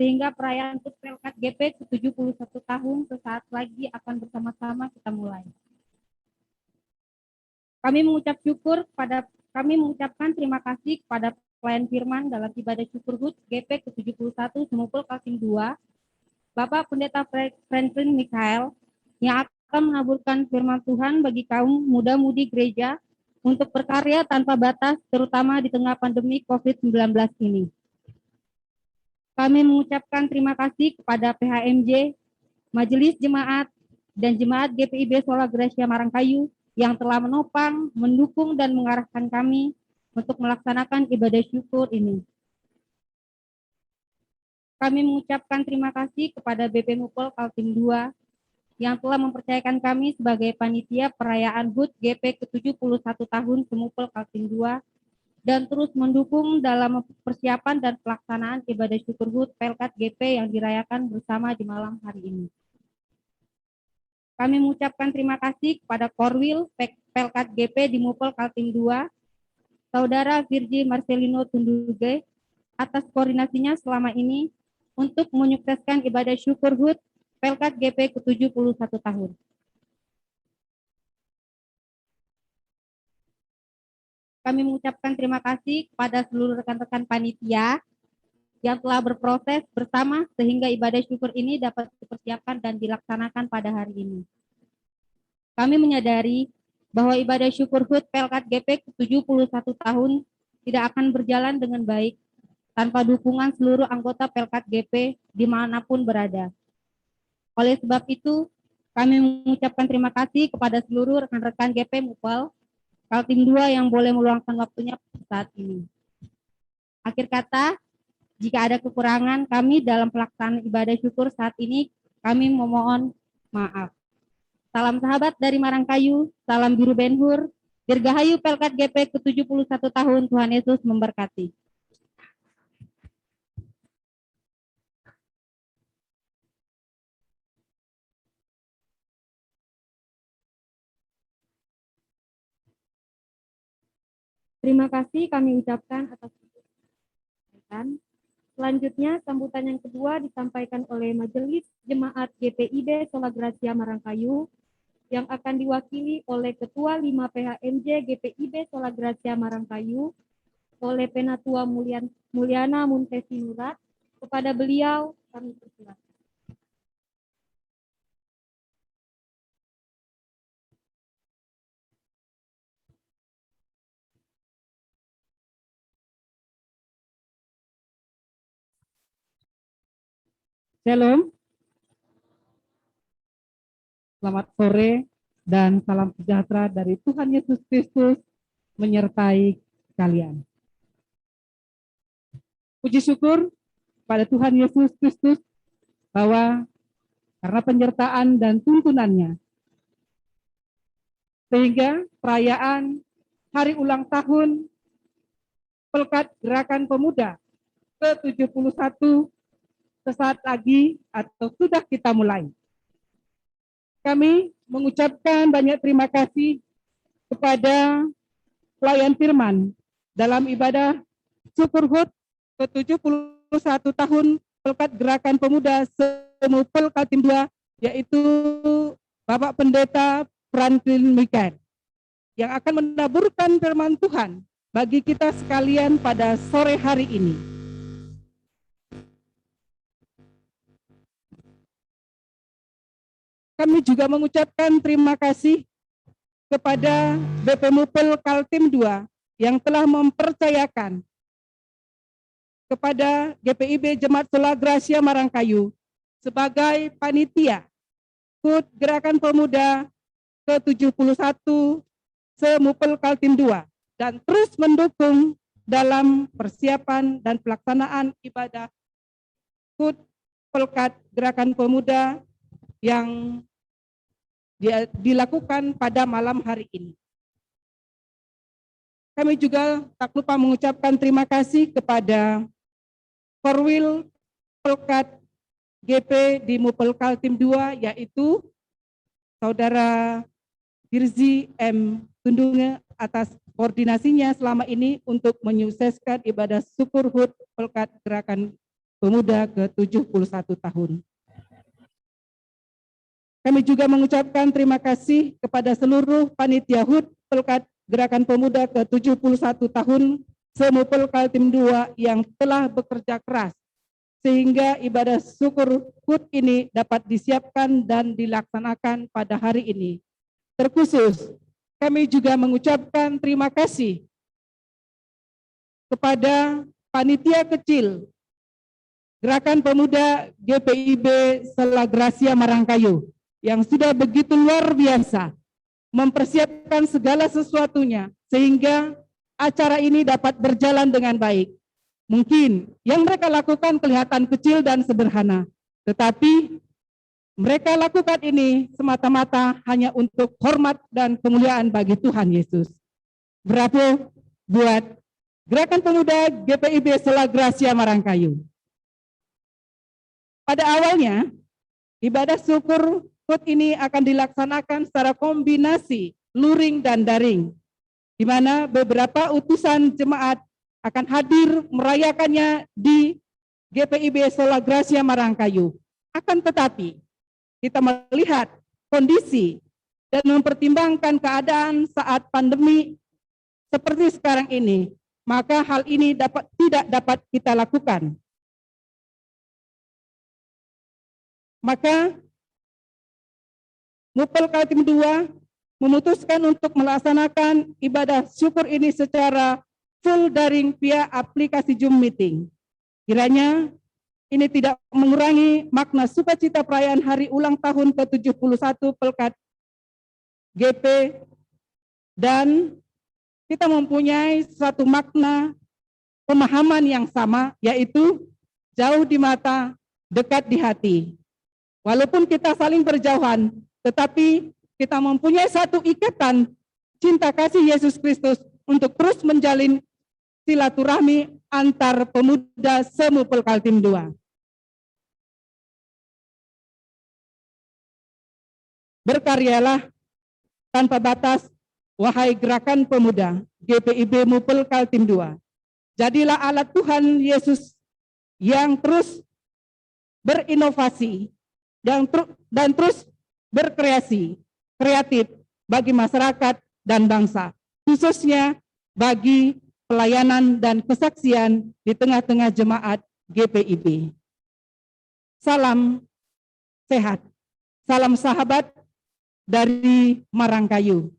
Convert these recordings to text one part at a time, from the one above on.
sehingga perayaan HUT Pelkat GP ke-71 tahun sesaat lagi akan bersama-sama kita mulai. Kami mengucapkan terima kasih kepada pelayan firman dalam ibadah syukur HUT GP ke-71 Semupul Kaltim 2, Bapak Pendeta Franklin Michael, yang akan menaburkan firman Tuhan bagi kaum muda-mudi gereja untuk berkarya tanpa batas, terutama di tengah pandemi COVID-19 ini. Kami mengucapkan terima kasih kepada PHMJ, Majelis Jemaat, dan Jemaat GPIB Sola Gracia Marangkayu yang telah menopang, mendukung, dan mengarahkan kami untuk melaksanakan ibadah syukur ini. Kami mengucapkan terima kasih kepada BP Mupol Kaltim 2 yang telah mempercayakan kami sebagai panitia perayaan HUT GP ke-71 tahun Semupol Kaltim 2 dan terus mendukung dalam persiapan dan pelaksanaan ibadah syukur HUT Pelkat GP yang dirayakan bersama di malam hari ini. Kami mengucapkan terima kasih kepada Korwil Pelkat GP di Mupol Kaltim 2, Saudara Virgi Marcelino Tunduge, atas koordinasinya selama ini untuk menyukseskan ibadah syukur HUT Pelkat GP ke-71 tahun. Kami mengucapkan terima kasih kepada seluruh rekan-rekan panitia yang telah berproses bersama sehingga ibadah syukur ini dapat dipersiapkan dan dilaksanakan pada hari ini. Kami menyadari bahwa ibadah syukur HUT Pelkat GP ke-71 tahun tidak akan berjalan dengan baik tanpa dukungan seluruh anggota Pelkat GP dimanapun berada. Oleh sebab itu, kami mengucapkan terima kasih kepada seluruh rekan-rekan GP Mupol Kaltim 2 yang boleh meluangkan waktunya saat ini. Akhir kata, jika ada kekurangan kami dalam pelaksanaan ibadah syukur saat ini, kami memohon maaf. Salam sahabat dari Marangkayu, salam biru Ben-Hur, Dirgahayu Pelkat GP ke-71 tahun, Tuhan Yesus memberkati. Terima kasih kami ucapkan atas sambutan. Selanjutnya, sambutan yang kedua disampaikan oleh Majelis Jemaat GPIB Sola Gracia Marangkayu yang akan diwakili oleh Ketua 5 PHMJ GPIB Sola Gracia Marangkayu oleh Penatua Mulyana Muntesi Nurat. Kepada beliau kami persilakan. Shalom, selamat sore dan salam sejahtera dari Tuhan Yesus Kristus menyertai kalian. Puji syukur pada Tuhan Yesus Kristus bahwa karena penyertaan dan tuntunannya, sehingga perayaan hari ulang tahun Pelkat Gerakan Pemuda ke-71 sesaat lagi atau sudah kita mulai. Kami mengucapkan banyak terima kasih kepada pelayan firman dalam ibadah syukur HUT ke-71 tahun Pelkat Gerakan Pemuda Semupul Kaltim 2, yaitu Bapak Pendeta Franklin Michael, yang akan menaburkan firman Tuhan bagi kita sekalian pada sore hari ini. Kami juga mengucapkan terima kasih kepada BP Mupol Kaltim 2 yang telah mempercayakan kepada GPIB Jemaat Sola Gracia Marangkayu sebagai panitia HUT Gerakan Pemuda ke-71 Semupul Kaltim 2 dan terus mendukung dalam persiapan dan pelaksanaan ibadah HUT Pelkat Gerakan Pemuda yang dilakukan pada malam hari ini. Kami juga tak lupa mengucapkan terima kasih kepada Korwil Pelkat GP di Mupol Kaltim 2, yaitu Saudara Virgi M. Tundunge atas koordinasinya selama ini untuk menyukseskan ibadah syukur HUT Pelkat Gerakan Pemuda ke-71 tahun. Kami juga mengucapkan terima kasih kepada seluruh panitia HUT Pelkat Gerakan Pemuda ke-71 tahun Semupel Kaltim 2 yang telah bekerja keras sehingga ibadah syukur HUT ini dapat disiapkan dan dilaksanakan pada hari ini. Terkhusus, kami juga mengucapkan terima kasih kepada panitia kecil Gerakan Pemuda GPIB Selagrasia Marangkayu yang sudah begitu luar biasa mempersiapkan segala sesuatunya sehingga acara ini dapat berjalan dengan baik. Mungkin yang mereka lakukan kelihatan kecil dan sederhana, tetapi mereka lakukan ini semata-mata hanya untuk hormat dan kemuliaan bagi Tuhan Yesus. Bravo buat Gerakan Pemuda GPIB Selagrasia Marangkayu. Pada awalnya, ibadah syukur HUT ini akan dilaksanakan secara kombinasi luring dan daring, di mana beberapa utusan jemaat akan hadir merayakannya di GPIB Selagrasia Marangkayu. Akan tetapi, kita melihat kondisi dan mempertimbangkan keadaan saat pandemi seperti sekarang ini, maka hal ini tidak dapat kita lakukan. Maka Mupel Kaltim 2 memutuskan untuk melaksanakan ibadah syukur ini secara full daring via aplikasi Zoom Meeting. Kiranya ini tidak mengurangi makna sukacita perayaan hari ulang tahun ke-71 Pelkat GP dan kita mempunyai satu makna pemahaman yang sama, yaitu jauh di mata, dekat di hati. Walaupun kita saling berjauhan, tetapi kita mempunyai satu ikatan cinta kasih Yesus Kristus untuk terus menjalin silaturahmi antar pemuda Semupel Kaltim 2. Berkaryalah tanpa batas, wahai gerakan pemuda GPIB Mupel Kaltim 2. Jadilah alat Tuhan Yesus yang terus berinovasi dan terus berkreasi, kreatif bagi masyarakat dan bangsa, khususnya bagi pelayanan dan kesaksian di tengah-tengah jemaat GPIB. Salam sehat, salam sahabat dari Marangkayu.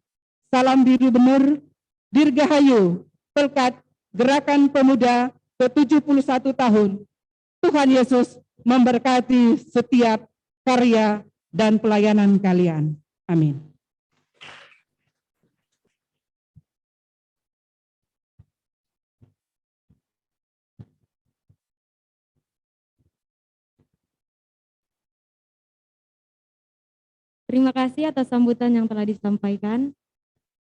Salam biru benur, dirgahayu, Pelkat Gerakan Pemuda ke-71 tahun. Tuhan Yesus memberkati setiap karya dan pelayanan kalian. Amin. Terima kasih atas sambutan yang telah disampaikan.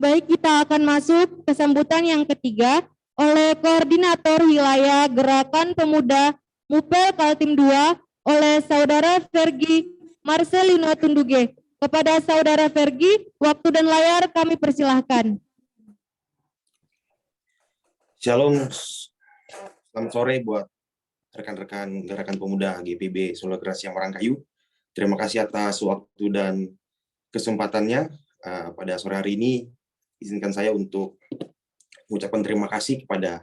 Baik, kita akan masuk ke sambutan yang ketiga oleh Koordinator Wilayah Gerakan Pemuda Mupel Kaltim 2 oleh Saudara Fergi Marcelino Tunduge. Kepada Saudara Fergi, waktu dan layar kami persilahkan. Shalom, selamat sore buat rekan-rekan Gerakan Pemuda GPIB Selagrasia Marangkayu. Terima kasih atas waktu dan kesempatannya pada sore hari ini. Izinkan saya untuk mengucapkan terima kasih kepada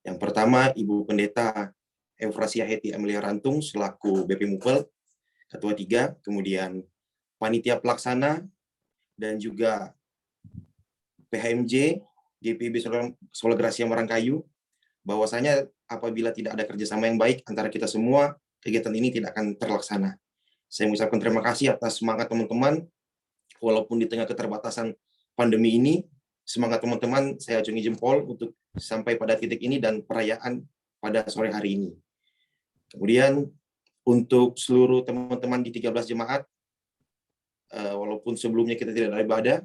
yang pertama Ibu Pendeta Eufrasia Heti Amelia Rantung selaku BP Mupel, Ketua 3, kemudian Panitia Pelaksana, dan juga PHMJ GPIB Selagrasia Marangkayu, bahwasanya apabila tidak ada kerjasama yang baik antara kita semua, kegiatan ini tidak akan terlaksana. Saya mengucapkan terima kasih atas semangat teman-teman, walaupun di tengah keterbatasan pandemi ini, semangat teman-teman saya acungi jempol untuk sampai pada titik ini dan perayaan pada sore hari ini. Kemudian untuk seluruh teman-teman di 13 jemaat, walaupun sebelumnya kita tidak ada ibadah,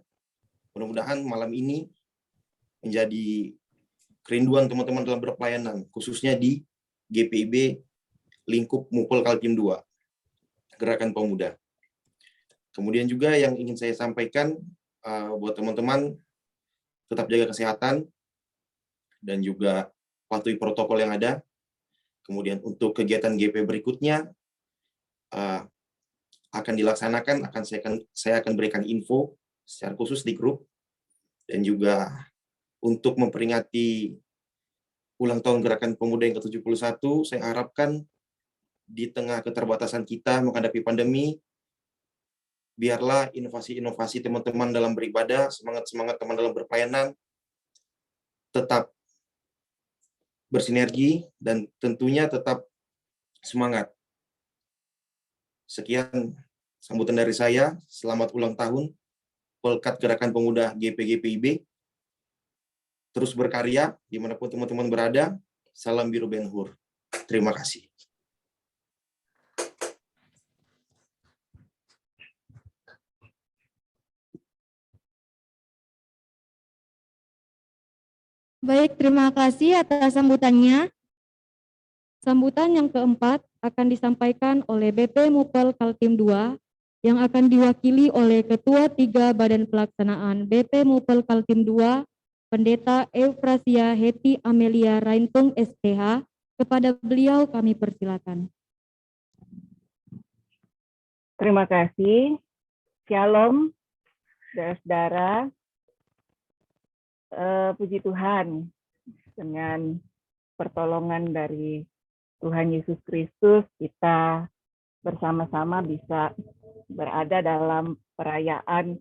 mudah-mudahan malam ini menjadi kerinduan teman-teman dalam berpelayanan, khususnya di GPIB lingkup Mupel Kaltim 2, Gerakan Pemuda. Kemudian juga yang ingin saya sampaikan buat teman-teman, tetap jaga kesehatan dan juga patuhi protokol yang ada, Kemudian untuk kegiatan GP berikutnya akan dilaksanakan, saya akan berikan info secara khusus di grup. Dan juga untuk memperingati ulang tahun Gerakan Pemuda yang ke-71, saya harapkan di tengah keterbatasan kita menghadapi pandemi, biarlah inovasi-inovasi teman-teman dalam beribadah, semangat-semangat teman dalam berpelayanan, tetap bersinergi dan tentunya tetap semangat. Sekian sambutan dari saya. Selamat ulang tahun Pelkat Gerakan Pemuda GPGPIB. Terus berkarya dimanapun teman-teman berada. Salam biru Ben Hur. Terima kasih. Baik, terima kasih atas sambutannya. Sambutan yang keempat akan disampaikan oleh BP Mupel Kaltim 2 yang akan diwakili oleh Ketua 3 Badan Pelaksanaan BP Mupel Kaltim 2, Pendeta Eufrasia Heti Amelia Raintung SPH. Kepada beliau kami persilakan. Terima kasih. Shalom, saudara-saudara. Puji Tuhan, dengan pertolongan dari Tuhan Yesus Kristus, kita bersama-sama bisa berada dalam perayaan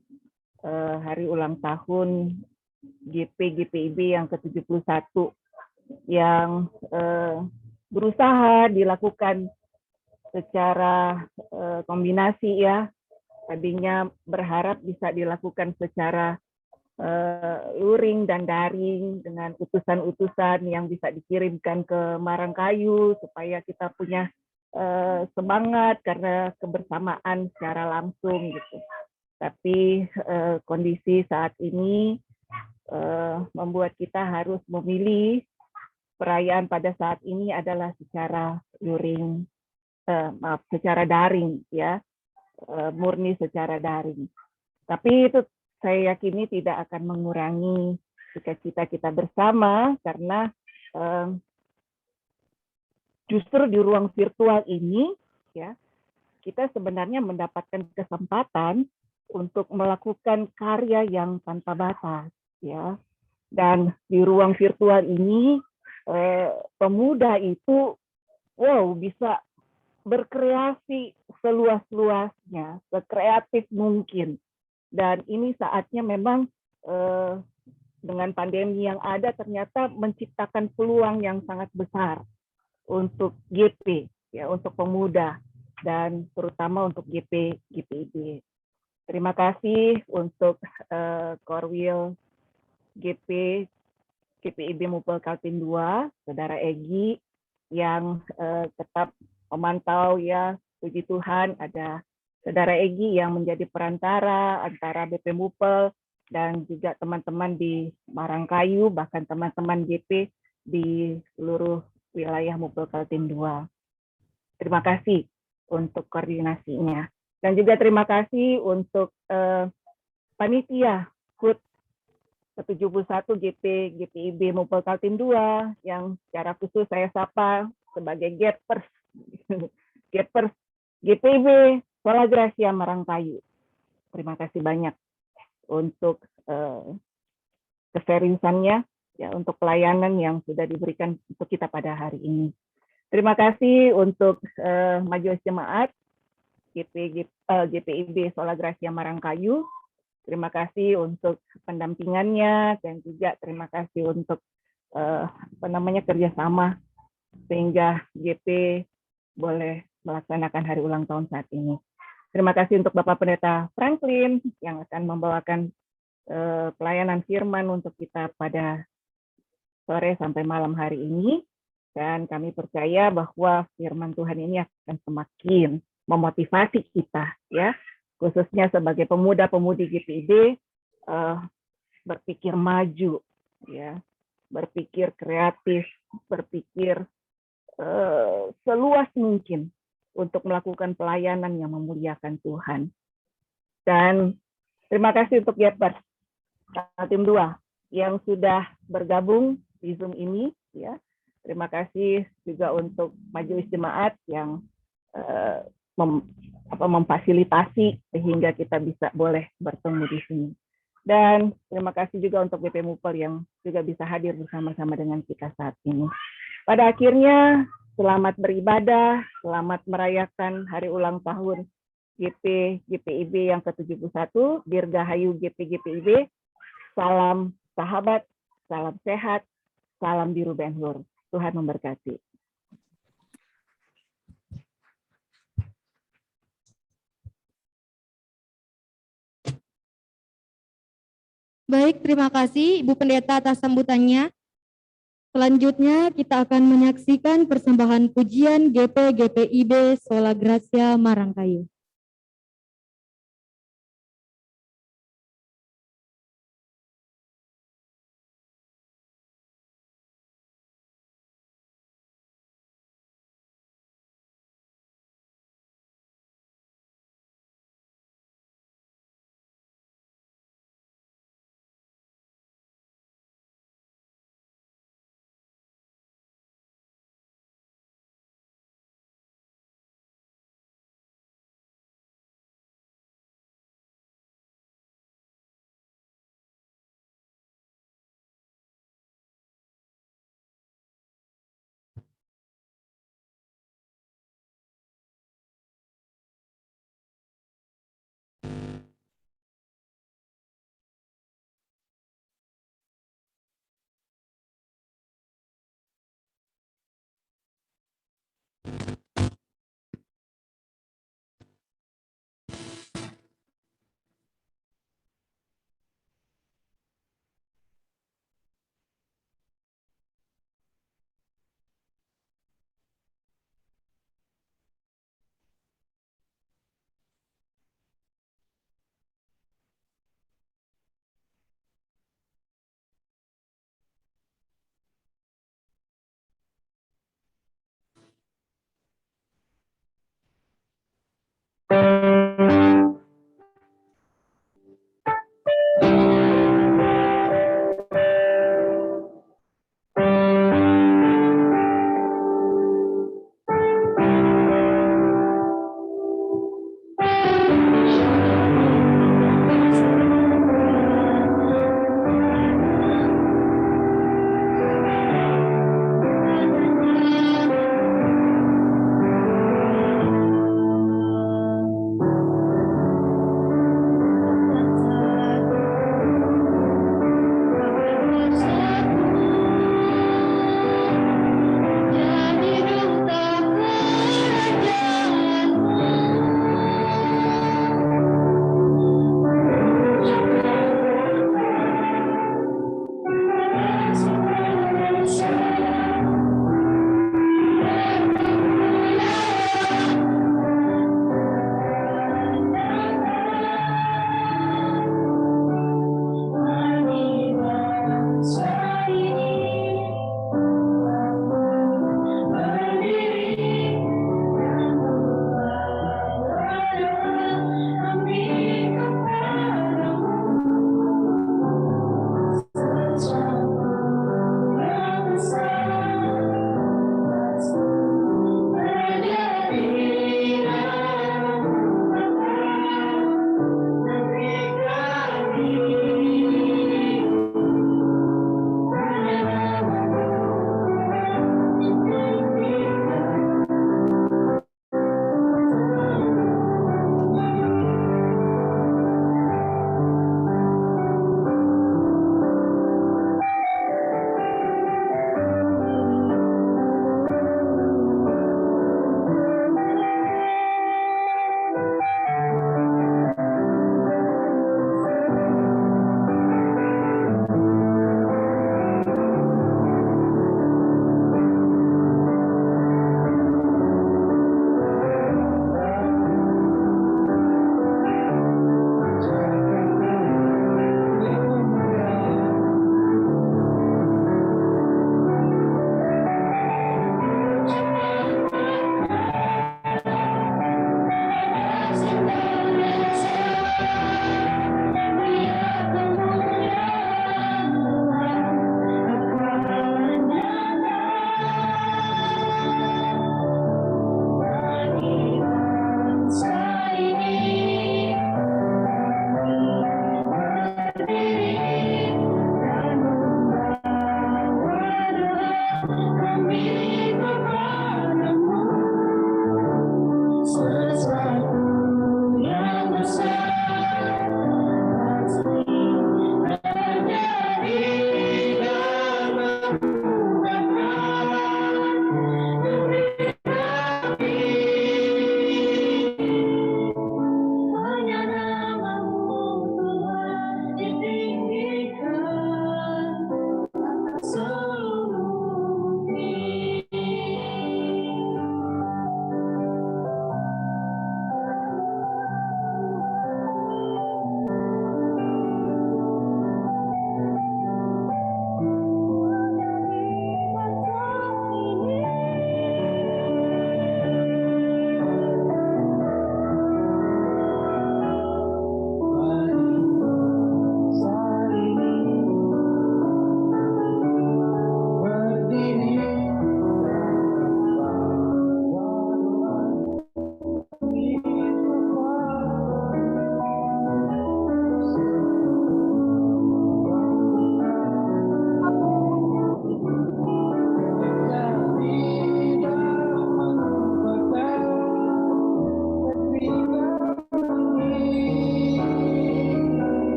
hari ulang tahun GPIB yang ke-71 yang berusaha dilakukan secara kombinasi ya. Tadinya berharap bisa dilakukan secara luring dan daring dengan utusan-utusan yang bisa dikirimkan ke Marangkayu supaya kita punya semangat karena kebersamaan secara langsung gitu. Tapi kondisi saat ini membuat kita harus memilih perayaan pada saat ini adalah secara luring, secara daring ya, murni secara daring. Tapi itu saya yakini tidak akan mengurangi cita-cita kita bersama karena justru di ruang virtual ini ya kita sebenarnya mendapatkan kesempatan untuk melakukan karya yang tanpa batas ya. Dan di ruang virtual ini pemuda itu bisa berkreasi seluas-luasnya, sekreatif mungkin. Dan ini saatnya memang dengan pandemi yang ada ternyata menciptakan peluang yang sangat besar untuk GP, ya, untuk pemuda dan terutama untuk GPIB. Terima kasih untuk Korwil GPIB Mupel Kaltim 2, Saudara Egy yang tetap memantau ya, puji Tuhan ada Saudara Egy yang menjadi perantara antara BP Mupel dan juga teman-teman di Marangkayu, bahkan teman-teman GP di seluruh wilayah Mupel Kaltim 2. Terima kasih untuk koordinasinya. Dan juga terima kasih untuk panitia HUT ke-71 GPIB Mupel Kaltim 2 yang secara khusus saya sapa sebagai Gapers GPIB Sola Gracia Marangkayu. Terima kasih banyak untuk keseriusannya, ya, untuk pelayanan yang sudah diberikan untuk kita pada hari ini. Terima kasih untuk Majelis Jemaat GPIB Sola Gracia Marangkayu. Terima kasih untuk pendampingannya dan juga terima kasih untuk kerjasama sehingga GP boleh melaksanakan hari ulang tahun saat ini. Terima kasih untuk Bapak Pendeta Franklin yang akan membawakan pelayanan firman untuk kita pada sore sampai malam hari ini. Dan kami percaya bahwa firman Tuhan ini akan semakin memotivasi kita, ya, khususnya sebagai pemuda-pemudi GPIB berpikir maju, ya, berpikir kreatif, berpikir seluas mungkin untuk melakukan pelayanan yang memuliakan Tuhan. Dan terima kasih untuk Gapers Kaltim 2 yang sudah bergabung di Zoom ini, ya. terima kasih juga untuk Majelis Jemaat yang memfasilitasi sehingga kita bisa boleh bertemu di sini. Dan terima kasih juga untuk BP Mupel yang juga bisa hadir bersama-sama dengan kita saat ini. Pada akhirnya, selamat beribadah, selamat merayakan hari ulang tahun GPIB yang ke-71, Dirgahayu GPIB, salam sahabat, salam sehat, salam biru Ben Hur. Tuhan memberkati. Baik, terima kasih Ibu Pendeta atas sambutannya. Selanjutnya kita akan menyaksikan persembahan pujian GPIB Sola Gracia Marangkayu.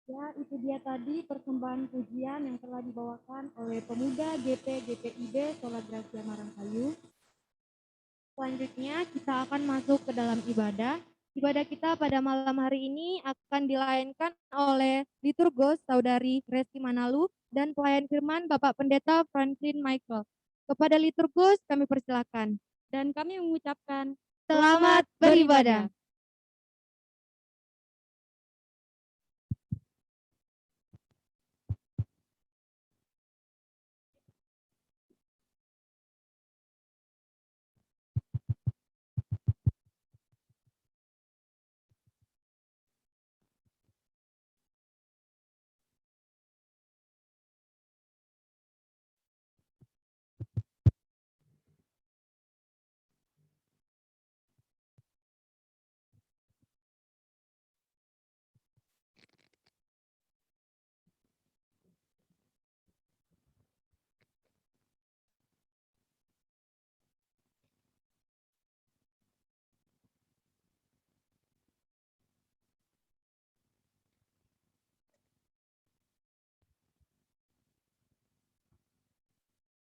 Ya, itu dia tadi persembahan pujian yang telah dibawakan oleh pemuda GPIB Sola Gracia Marangkayu. Selanjutnya kita akan masuk ke dalam ibadah. Ibadah kita pada malam hari ini akan dilayankan oleh liturgos Saudari Resti Manalu dan pelayan firman Bapak Pendeta Franklin Michael. Kepada liturgos kami persilakan dan kami mengucapkan selamat beribadah.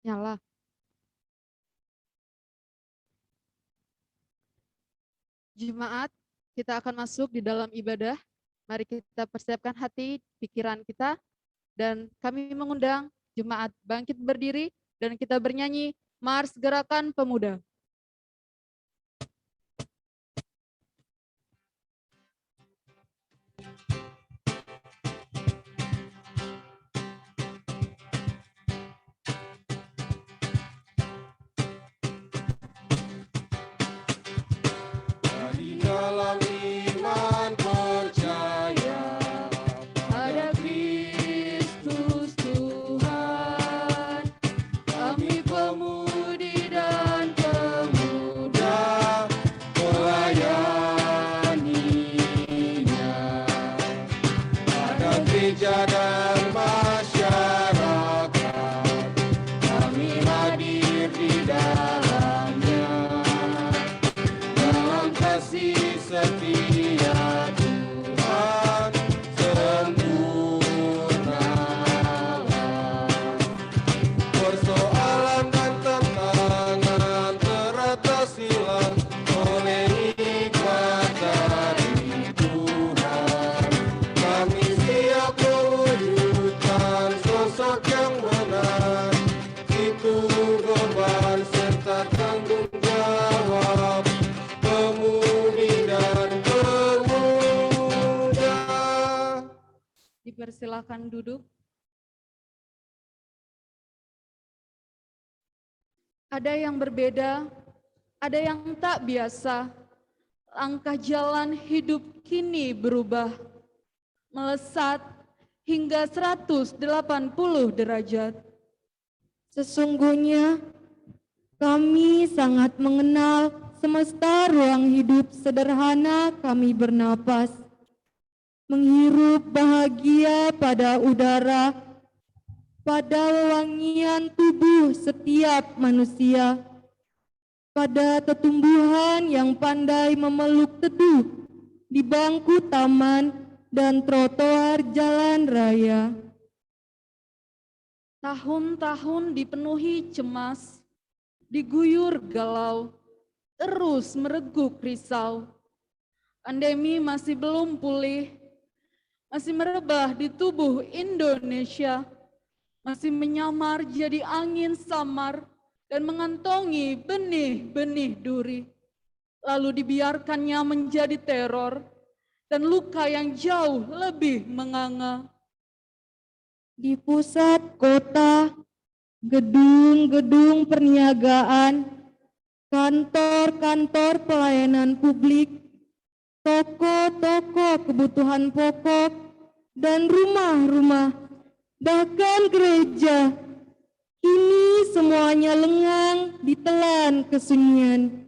Nyala. Jemaat, kita akan masuk di dalam ibadah. Mari kita persiapkan hati, pikiran kita, dan kami mengundang jemaat bangkit berdiri dan kita bernyanyi Mars Gerakan Pemuda. Di dalam iman percaya pada Kristus Tuhan, kami pemudi dan pemuda melayaninya. Pada gereja dan masyarakat, kami hadir di dalamnya. Dalam kasih setia Tuhan sempurnalah. Persoalan dan tantangan teratasilah oleh hikmat dari Tuhan. Kami siap mewujudkan sosok yang benar. Itu beban serta tanggung jawab pemudi dan pemuda. Dipersilakan duduk. Ada yang berbeda, ada yang tak biasa. Langkah jalan hidup kini berubah, melesat hingga 180 derajat. Sesungguhnya kami sangat mengenal semesta ruang hidup sederhana kami bernapas, menghirup bahagia pada udara, pada wewangian tubuh setiap manusia, pada tetumbuhan yang pandai memeluk teduh di bangku taman dan trotoar jalan raya. Tahun-tahun dipenuhi cemas, diguyur galau, terus mereguk risau. Pandemi masih belum pulih, masih merebah di tubuh Indonesia, masih menyamar jadi angin samar dan mengantongi benih-benih duri. Lalu dibiarkannya menjadi teror dan luka yang jauh lebih menganga. Di pusat kota, gedung-gedung perniagaan, kantor-kantor pelayanan publik, toko-toko kebutuhan pokok, dan rumah-rumah, bahkan gereja, kini semuanya lengang ditelan kesunyian.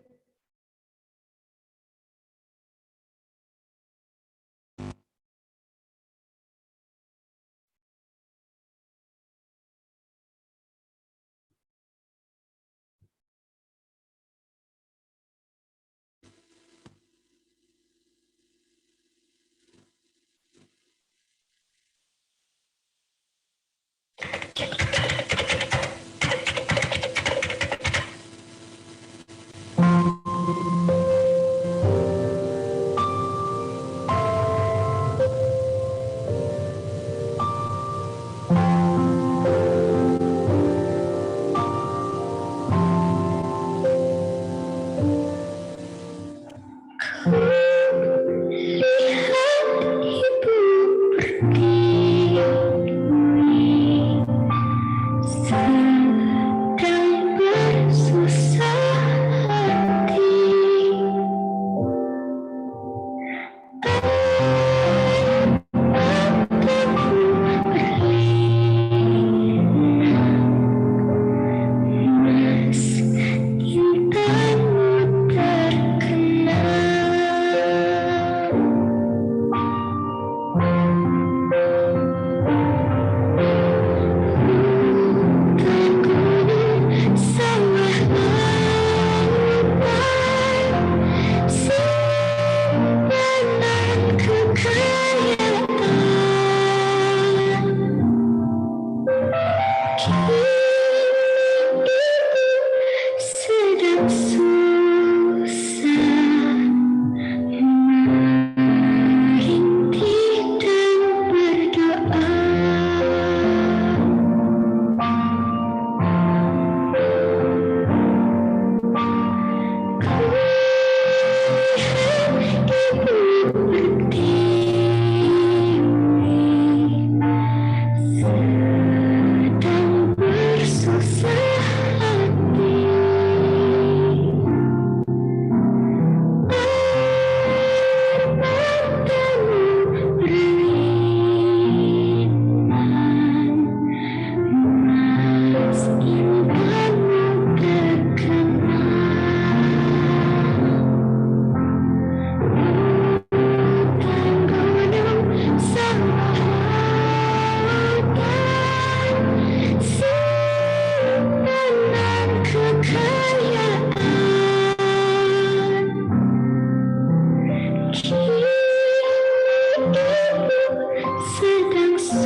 sedang susah,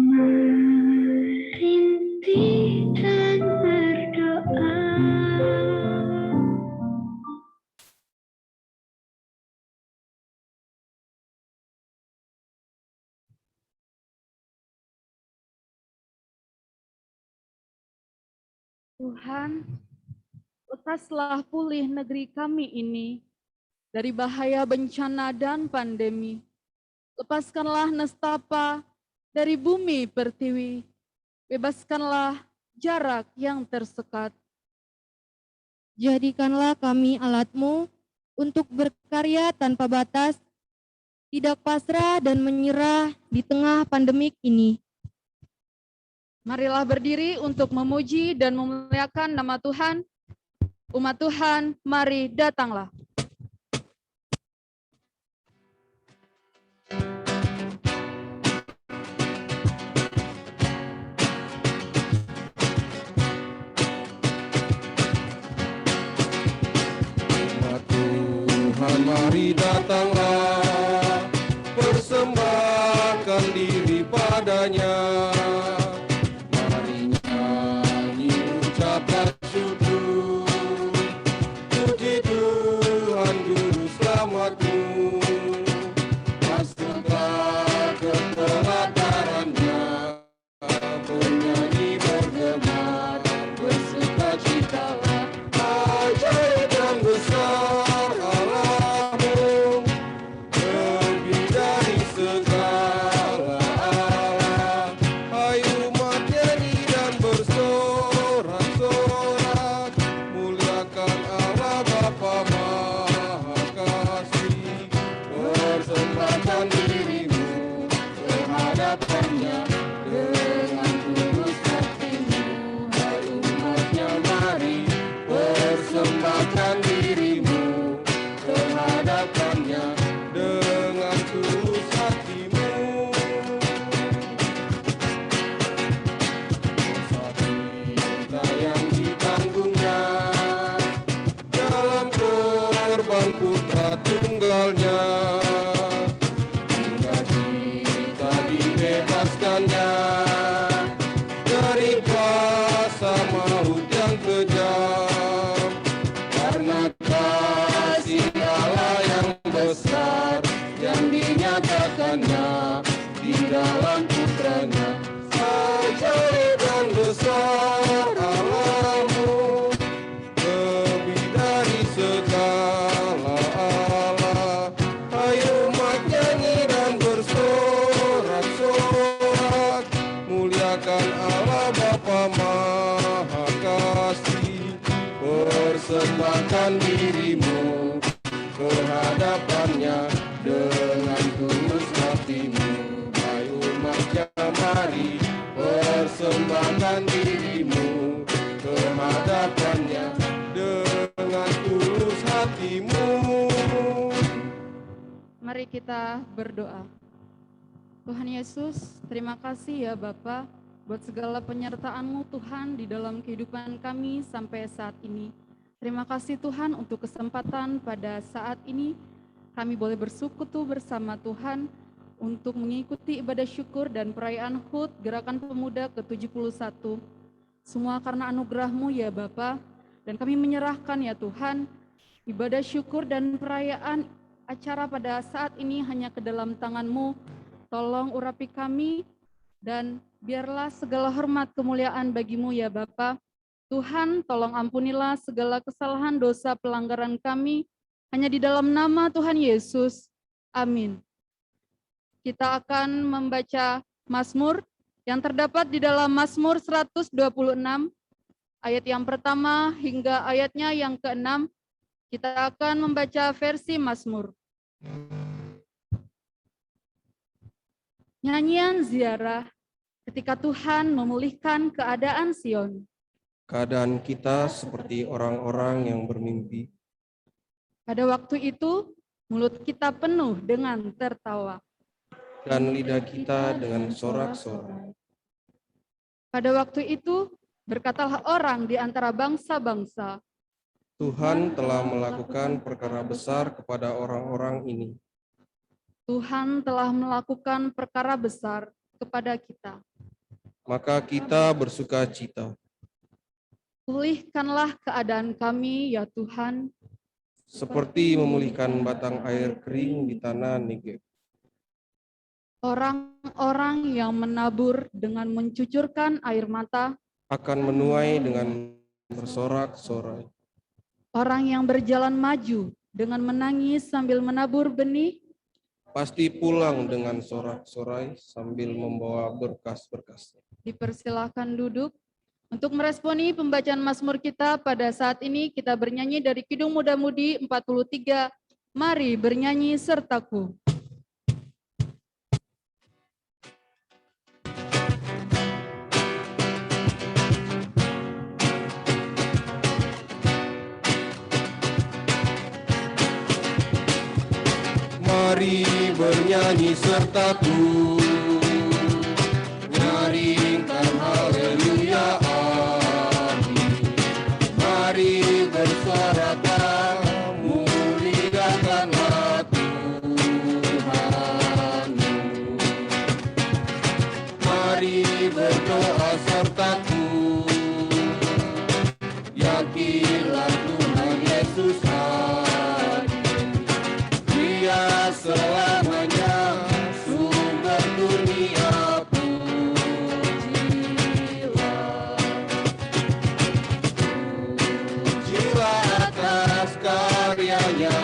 merintih dan berdoa. Tuhan, lekaslah pulih negeri kami ini dari bahaya bencana dan pandemi. Lepaskanlah nestapa dari bumi pertiwi. Bebaskanlah jarak yang tersekat. Jadikanlah kami alat-Mu untuk berkarya tanpa batas, tidak pasrah dan menyerah di tengah pandemik ini. Marilah berdiri untuk memuji dan memuliakan nama Tuhan. Umat Tuhan, mari datanglah. Umat Tuhan, mari datanglah, persembahkan diri padanya. Mari nyanyi ucapkan syukur, puji Tuhan Juru Selamatmu. Masuklah ke pelatarannya, bernyanyi bergema, bersukacitalah. Ajaib dan besar Allahmu, lebih dari segala Allah. Hai umat, nyanyi dan bersorak-sorak, muliakan Allah Bapa Maha Kasih. Persembahkan dirimu kehadapannya dengan tulus hatimu. Hai umatnya, mari persembahkan dirimu kehadapannya dengan tulus hatimu. Dosa kita yang ditanggungnya dalam korban putra tunggalnya, hingga kita dibebaskannya dari kuasa maut yang kejam. Karena kasih Allah yang besar yang dinyatakannya di dalam putranya. Ajaib dan besar Allahmu, lebih dari segala Allah. Hai umat, nyanyi dan bersorak-sorak, muliakan Allah Bapa Maha Kasih. Persembahkan dirimu kehadapannya dengan tulus hatimu. Hai umatnya, mari persembahkan dirimu kehadapannya dengan tulus hatimu. Mari kita berdoa. Tuhan Yesus, terima kasih ya Bapa buat segala penyertaan-Mu Tuhan di dalam kehidupan kami sampai saat ini. Terima kasih Tuhan untuk kesempatan pada saat ini kami boleh bersekutu bersama Tuhan untuk mengikuti ibadah syukur dan perayaan HUT Gerakan Pemuda ke-71. Semua karena anugerah-Mu ya Bapa, dan kami menyerahkan ya Tuhan ibadah syukur dan perayaan acara pada saat ini hanya ke dalam tangan-Mu. Tolong urapi kami dan biarlah segala hormat kemuliaan bagi-Mu ya Bapa. Tuhan, tolong ampunilah segala kesalahan dosa pelanggaran kami hanya di dalam nama Tuhan Yesus. Amin. Kita akan membaca Mazmur yang terdapat di dalam Mazmur 126 ayat yang pertama hingga ayatnya yang ke-6. Kita akan membaca versi Mazmur. Nyanyian ziarah ketika Tuhan memulihkan keadaan Sion. Keadaan kita seperti orang-orang yang bermimpi. Pada waktu itu, mulut kita penuh dengan tertawa. Dan lidah kita dengan sorak-sorai. Pada waktu itu, berkatalah orang di antara bangsa-bangsa, Tuhan telah melakukan perkara besar kepada orang-orang ini. Tuhan telah melakukan perkara besar kepada kita. Maka kita bersuka cita. Pulihkanlah keadaan kami, ya Tuhan, Seperti memulihkan batang air kering di tanah Negeb. orang-orang yang menabur dengan mencucurkan air mata, Akan menuai dengan bersorak-sorai. orang yang berjalan maju dengan menangis sambil menabur benih, Pasti pulang dengan sorak-sorai sambil membawa berkas-berkas. dipersilakan duduk. Untuk meresponi pembacaan Mazmur kita pada saat ini, kita bernyanyi dari Kidung Muda-Mudi 43, Mari bernyanyi sertaku. Mari bernyanyi sertaku, nyaringkan haleluya amin. Mari bersoraklah, muliakanlah Tuhanmu. Mari berdoa sertaku, yakinlah Tuhan Yesus Dia selamanya sumber dunia pujilah. Pujilah atas karyanya,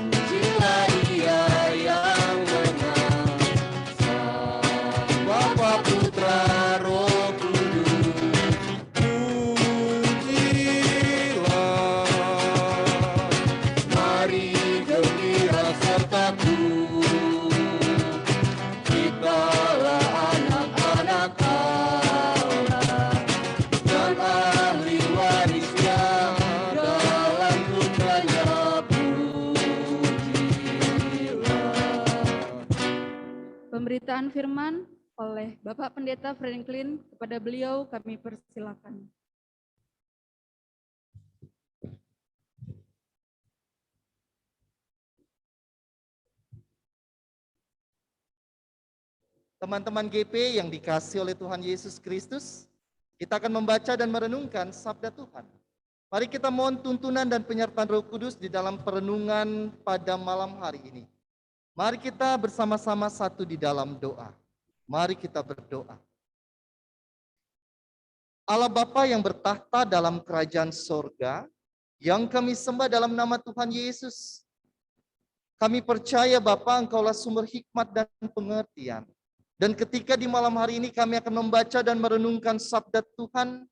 pujilah Ia yang mengasah, Bapa, Putra, Roh Kudus. Pujilah. Mari gembira sertaku, kitalah anak-anak Allah dan ahli warisnya dalam putranya pujilah. Pemberitaan firman oleh Bapak Pendeta Franklin, kepada beliau kami persilakan. Teman-teman GP yang dikasihi oleh Tuhan Yesus Kristus, kita akan membaca dan merenungkan sabda Tuhan. Mari kita mohon tuntunan dan penyertaan Roh Kudus di dalam perenungan pada malam hari ini. Mari kita bersama-sama satu di dalam doa. Mari kita berdoa. Allah Bapa yang bertahta dalam kerajaan sorga, yang kami sembah dalam nama Tuhan Yesus. Kami percaya Bapa, Engkaulah sumber hikmat dan pengertian. Dan ketika di malam hari ini kami akan membaca dan merenungkan sabda Tuhan,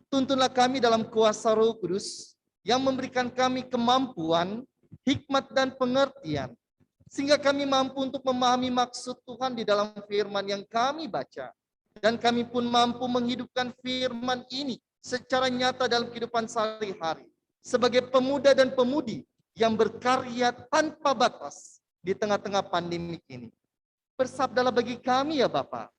tuntunlah kami dalam kuasa Roh Kudus yang memberikan kami kemampuan, hikmat dan pengertian, sehingga kami mampu untuk memahami maksud Tuhan di dalam firman yang kami baca. Dan kami pun mampu menghidupkan firman ini secara nyata dalam kehidupan sehari-hari. Sebagai pemuda dan pemudi yang berkarya tanpa batas di tengah-tengah pandemik ini. Bersabdalah bagi kami ya Bapa,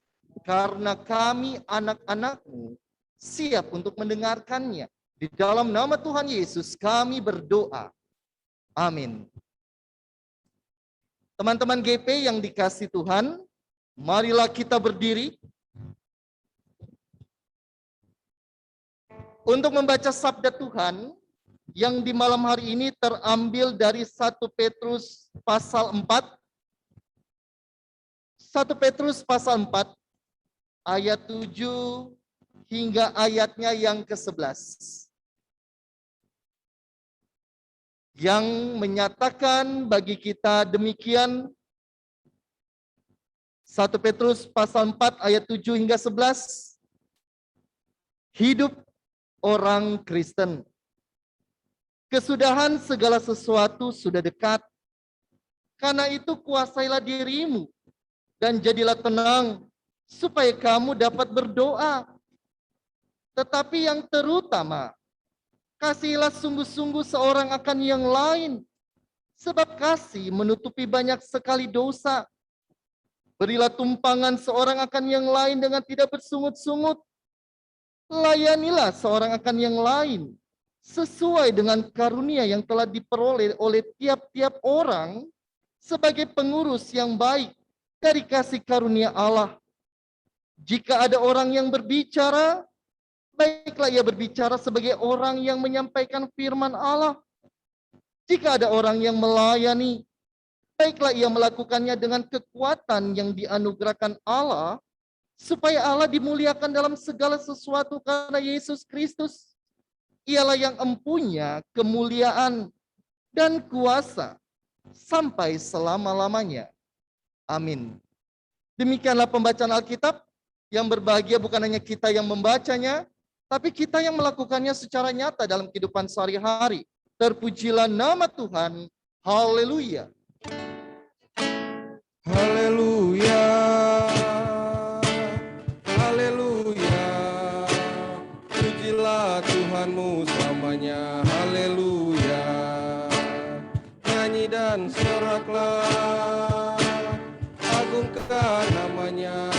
karena kami anak-anak-Mu siap untuk mendengarkannya. Di dalam nama Tuhan Yesus kami berdoa. Amin. Teman-teman GP yang dikasihi Tuhan, marilah kita berdiri untuk membaca sabda Tuhan yang di malam hari ini terambil dari 1 Petrus pasal 4. 1 Petrus pasal 4 ayat 7 hingga ayatnya yang ke-11. Yang menyatakan bagi kita demikian. 1 Petrus pasal 4 ayat 7 hingga 11. Hidup orang Kristen. Kesudahan segala sesuatu sudah dekat. Karena itu kuasailah dirimu dan jadilah tenang, supaya kamu dapat berdoa. Tetapi yang terutama, kasihilah sungguh-sungguh seorang akan yang lain, sebab kasih menutupi banyak sekali dosa. Berilah tumpangan seorang akan yang lain dengan tidak bersungut-sungut. Layanilah seorang akan yang lain, sesuai dengan karunia yang telah diperoleh oleh tiap-tiap orang sebagai pengurus yang baik dari kasih karunia Allah. Jika ada orang yang berbicara, baiklah ia berbicara sebagai orang yang menyampaikan firman Allah. Jika ada orang yang melayani, baiklah ia melakukannya dengan kekuatan yang dianugerahkan Allah, supaya Allah dimuliakan dalam segala sesuatu karena Yesus Kristus. Ialah yang empunya kemuliaan dan kuasa sampai selama-lamanya. Amin. Demikianlah pembacaan Alkitab. Yang berbahagia bukan hanya kita yang membacanya, tapi kita yang melakukannya secara nyata dalam kehidupan sehari-hari. Terpujilah nama Tuhan. Haleluya. Haleluya. Haleluya. Pujilah Tuhanmu selamanya. Haleluya. Nyanyi dan soraklah, agungkan namanya.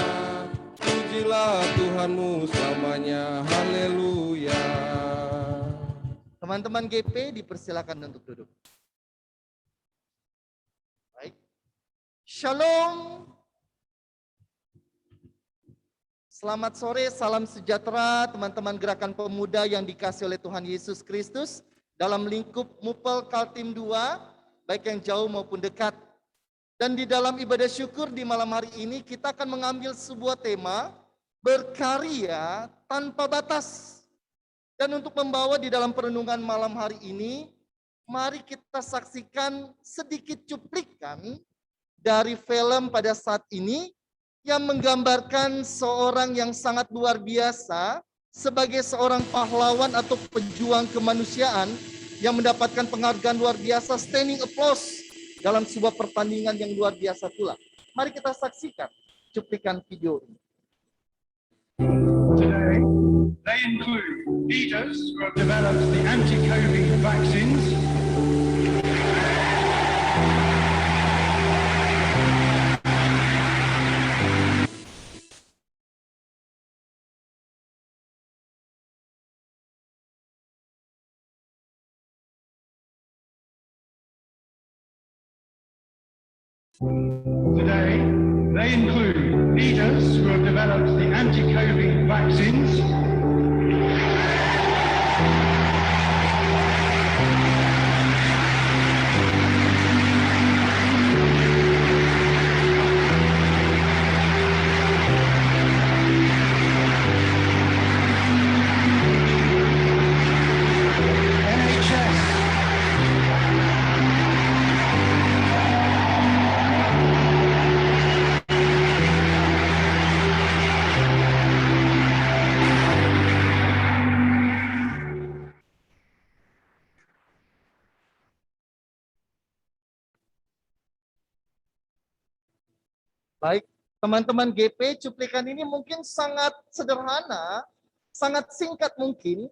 Pujilah Tuhanmu selamanya. Haleluya. Teman-teman GP dipersilakan untuk duduk. Baik. Shalom. Selamat sore, salam sejahtera teman-teman Gerakan Pemuda yang dikasihi oleh Tuhan Yesus Kristus dalam lingkup Mupel Kaltim 2, baik yang jauh maupun dekat. Dan di dalam ibadah syukur di malam hari ini kita akan mengambil sebuah tema berkarya tanpa batas. Dan untuk membawa di dalam perenungan malam hari ini, mari kita saksikan sedikit cuplikan dari film pada saat ini yang menggambarkan seorang yang sangat luar biasa sebagai seorang pahlawan atau pejuang kemanusiaan yang mendapatkan penghargaan luar biasa, standing applause dalam sebuah pertandingan yang luar biasa pula. Mari kita saksikan cuplikan video ini. Today, they include leaders who have developed the anti-COVID vaccines, Today, they include leaders who have developed the anti-COVID vaccines, Baik, teman-teman GP, cuplikan ini mungkin sangat sederhana, sangat singkat mungkin,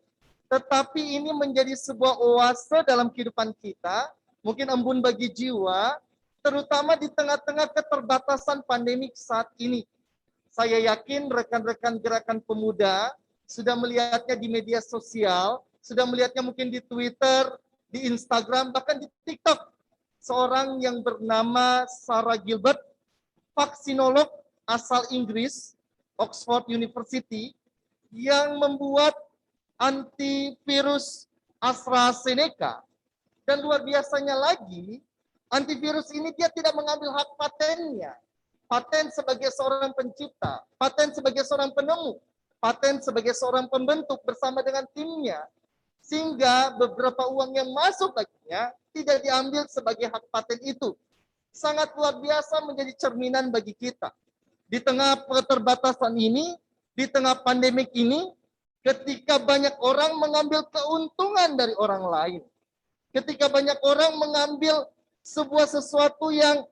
tetapi ini menjadi sebuah oase dalam kehidupan kita, mungkin embun bagi jiwa, terutama di tengah-tengah keterbatasan pandemik saat ini. Saya yakin rekan-rekan Gerakan Pemuda sudah melihatnya di media sosial, sudah melihatnya mungkin di Twitter, di Instagram, bahkan di TikTok. Seorang yang bernama Sarah Gilbert, vaksinolog asal Inggris, Oxford University, yang membuat antivirus AstraZeneca. Dan luar biasanya lagi, antivirus ini dia tidak mengambil hak patennya. Paten sebagai seorang pencipta, paten sebagai seorang penemu, paten sebagai seorang pembentuk bersama dengan timnya. Sehingga beberapa uang yang masuk baginya tidak diambil sebagai hak paten itu. Sangat luar biasa menjadi cerminan bagi kita. Di tengah keterbatasan ini, di tengah pandemik ini, ketika banyak orang mengambil keuntungan dari orang lain, ketika banyak orang mengambil sebuah sesuatu yang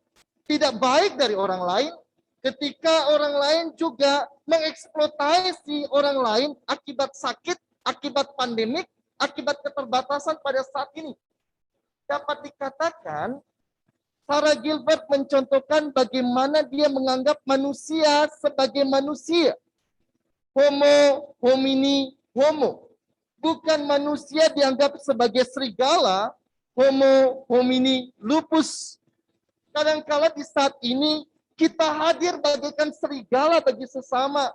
tidak baik dari orang lain, ketika orang lain juga mengeksploitasi orang lain akibat sakit, akibat pandemik, akibat keterbatasan pada saat ini. Dapat dikatakan, Sarah Gilbert mencontohkan bagaimana dia menganggap manusia sebagai manusia. Homo homini homo. Bukan manusia dianggap sebagai serigala, homo homini lupus. Kadangkala di saat ini kita hadir bagaikan serigala bagi sesama.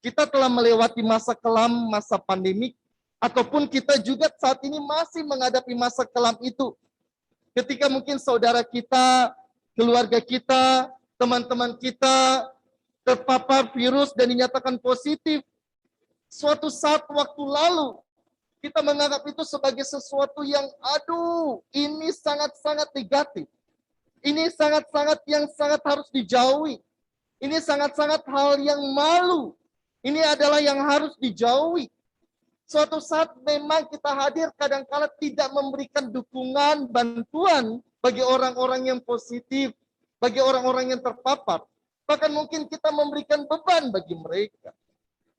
Kita telah melewati masa kelam, masa pandemik, ataupun kita juga saat ini masih menghadapi masa kelam itu. Ketika mungkin saudara kita, keluarga kita, teman-teman kita terpapar virus dan dinyatakan positif. Suatu saat waktu lalu, kita menganggap itu sebagai sesuatu yang, aduh, ini sangat-sangat negatif. Ini sangat-sangat yang sangat harus dijauhi. Ini sangat-sangat hal yang malu. Ini adalah yang harus dijauhi. Suatu saat memang kita hadir kadangkala tidak memberikan dukungan, bantuan bagi orang-orang yang positif, bagi orang-orang yang terpapar. Bahkan mungkin kita memberikan beban bagi mereka.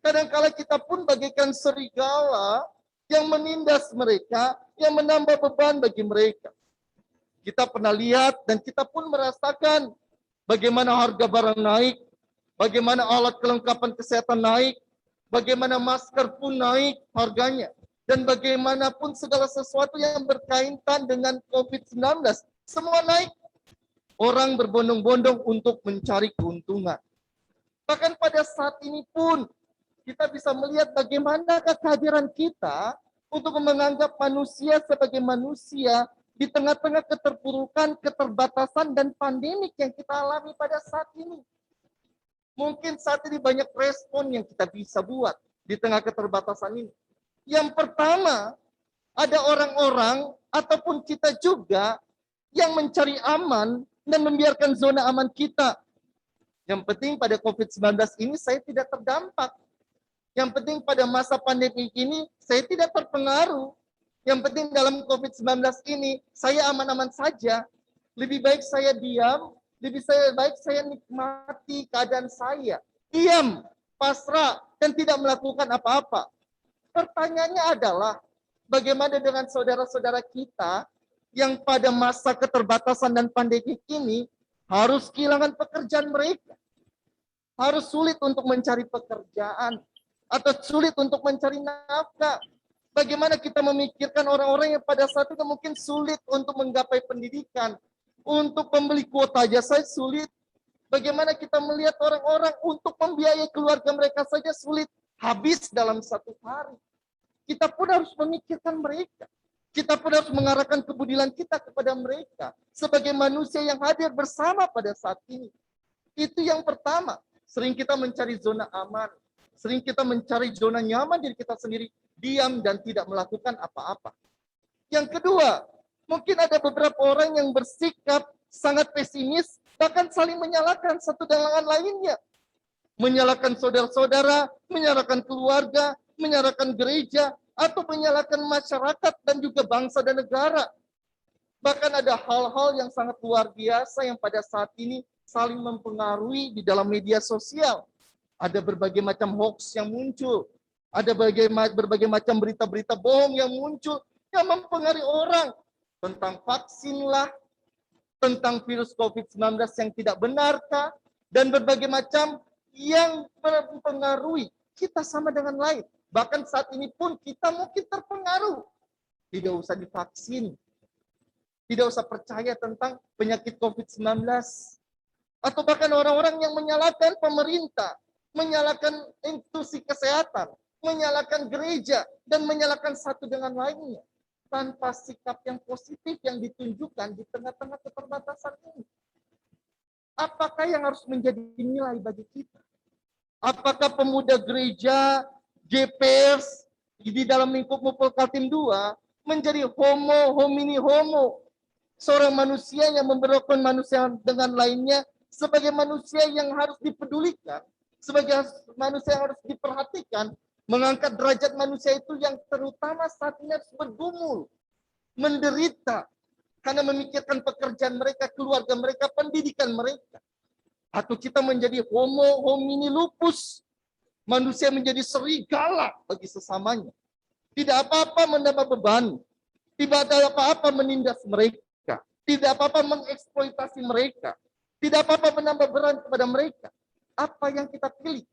Kadangkala kita pun bagaikan serigala yang menindas mereka, yang menambah beban bagi mereka. Kita pernah lihat dan kita pun merasakan bagaimana harga barang naik, bagaimana alat kelengkapan kesehatan naik, bagaimana masker pun naik harganya, dan bagaimanapun segala sesuatu yang berkaitan dengan COVID-19, semua naik. Orang berbondong-bondong untuk mencari keuntungan. Bahkan pada saat ini pun, kita bisa melihat bagaimana kehadiran kita untuk menganggap manusia sebagai manusia di tengah-tengah keterpurukan, keterbatasan, dan pandemik yang kita alami pada saat ini. Mungkin saat ini banyak respon yang kita bisa buat di tengah keterbatasan ini. Yang pertama, ada orang-orang ataupun kita juga yang mencari aman dan membiarkan zona aman kita. Yang penting pada COVID-19 ini saya tidak terdampak. Yang penting pada masa pandemi ini saya tidak terpengaruh. Yang penting dalam COVID-19 ini saya aman-aman saja. Lebih baik saya diam, lebih baik saya nikmati keadaan saya. Diam, pasrah, dan tidak melakukan apa-apa. Pertanyaannya adalah, bagaimana dengan saudara-saudara kita yang pada masa keterbatasan dan pandemi ini harus kehilangan pekerjaan mereka. Harus sulit untuk mencari pekerjaan. Atau sulit untuk mencari nafkah. Bagaimana kita memikirkan orang-orang yang pada saat itu mungkin sulit untuk menggapai pendidikan. Untuk membeli kuota jasa sulit. Bagaimana kita melihat orang-orang untuk membiayai keluarga mereka saja sulit. Habis dalam satu hari. Kita pun harus memikirkan mereka. Kita pun harus mengarahkan kepedulian kita kepada mereka. Sebagai manusia yang hadir bersama pada saat ini. Itu yang pertama. Sering kita mencari zona aman. Sering kita mencari zona nyaman diri kita sendiri. Diam dan tidak melakukan apa-apa. Yang kedua, mungkin ada beberapa orang yang bersikap sangat pesimis, bahkan saling menyalahkan satu dengan lainnya. Menyalahkan saudara-saudara, menyalahkan keluarga, menyalahkan gereja, atau menyalahkan masyarakat dan juga bangsa dan negara. Bahkan ada hal-hal yang sangat luar biasa yang pada saat ini saling mempengaruhi di dalam media sosial. Ada berbagai macam hoax yang muncul. Ada berbagai macam berita-berita bohong yang muncul yang mempengaruhi orang. Tentang vaksin lah, tentang virus COVID-19 yang tidak benarkah, dan berbagai macam yang mempengaruhi kita sama dengan lain. Bahkan saat ini pun kita mungkin terpengaruh. Tidak usah divaksin. Tidak usah percaya tentang penyakit COVID-19. Atau bahkan orang-orang yang menyalahkan pemerintah, menyalahkan institusi kesehatan, menyalahkan gereja, dan menyalahkan satu dengan lainnya. Tanpa sikap yang positif yang ditunjukkan di tengah-tengah keterbatasan ini. Apakah yang harus menjadi nilai bagi kita? Apakah pemuda gereja, GPers, di dalam lingkup Mupol Kaltim 2, menjadi homo homini homo? Seorang manusia yang memperlakukan manusia dengan lainnya sebagai manusia yang harus dipedulikan, sebagai manusia yang harus diperhatikan, mengangkat derajat manusia itu yang terutama saat ini harus bergumul, menderita, karena memikirkan pekerjaan mereka, keluarga mereka, pendidikan mereka. Atau kita menjadi homo homini lupus, manusia menjadi serigala bagi sesamanya. Tidak apa-apa menambah beban, tidak ada apa-apa menindas mereka, tidak apa-apa mengeksploitasi mereka, tidak apa-apa menambah beban kepada mereka. Apa yang kita pilih?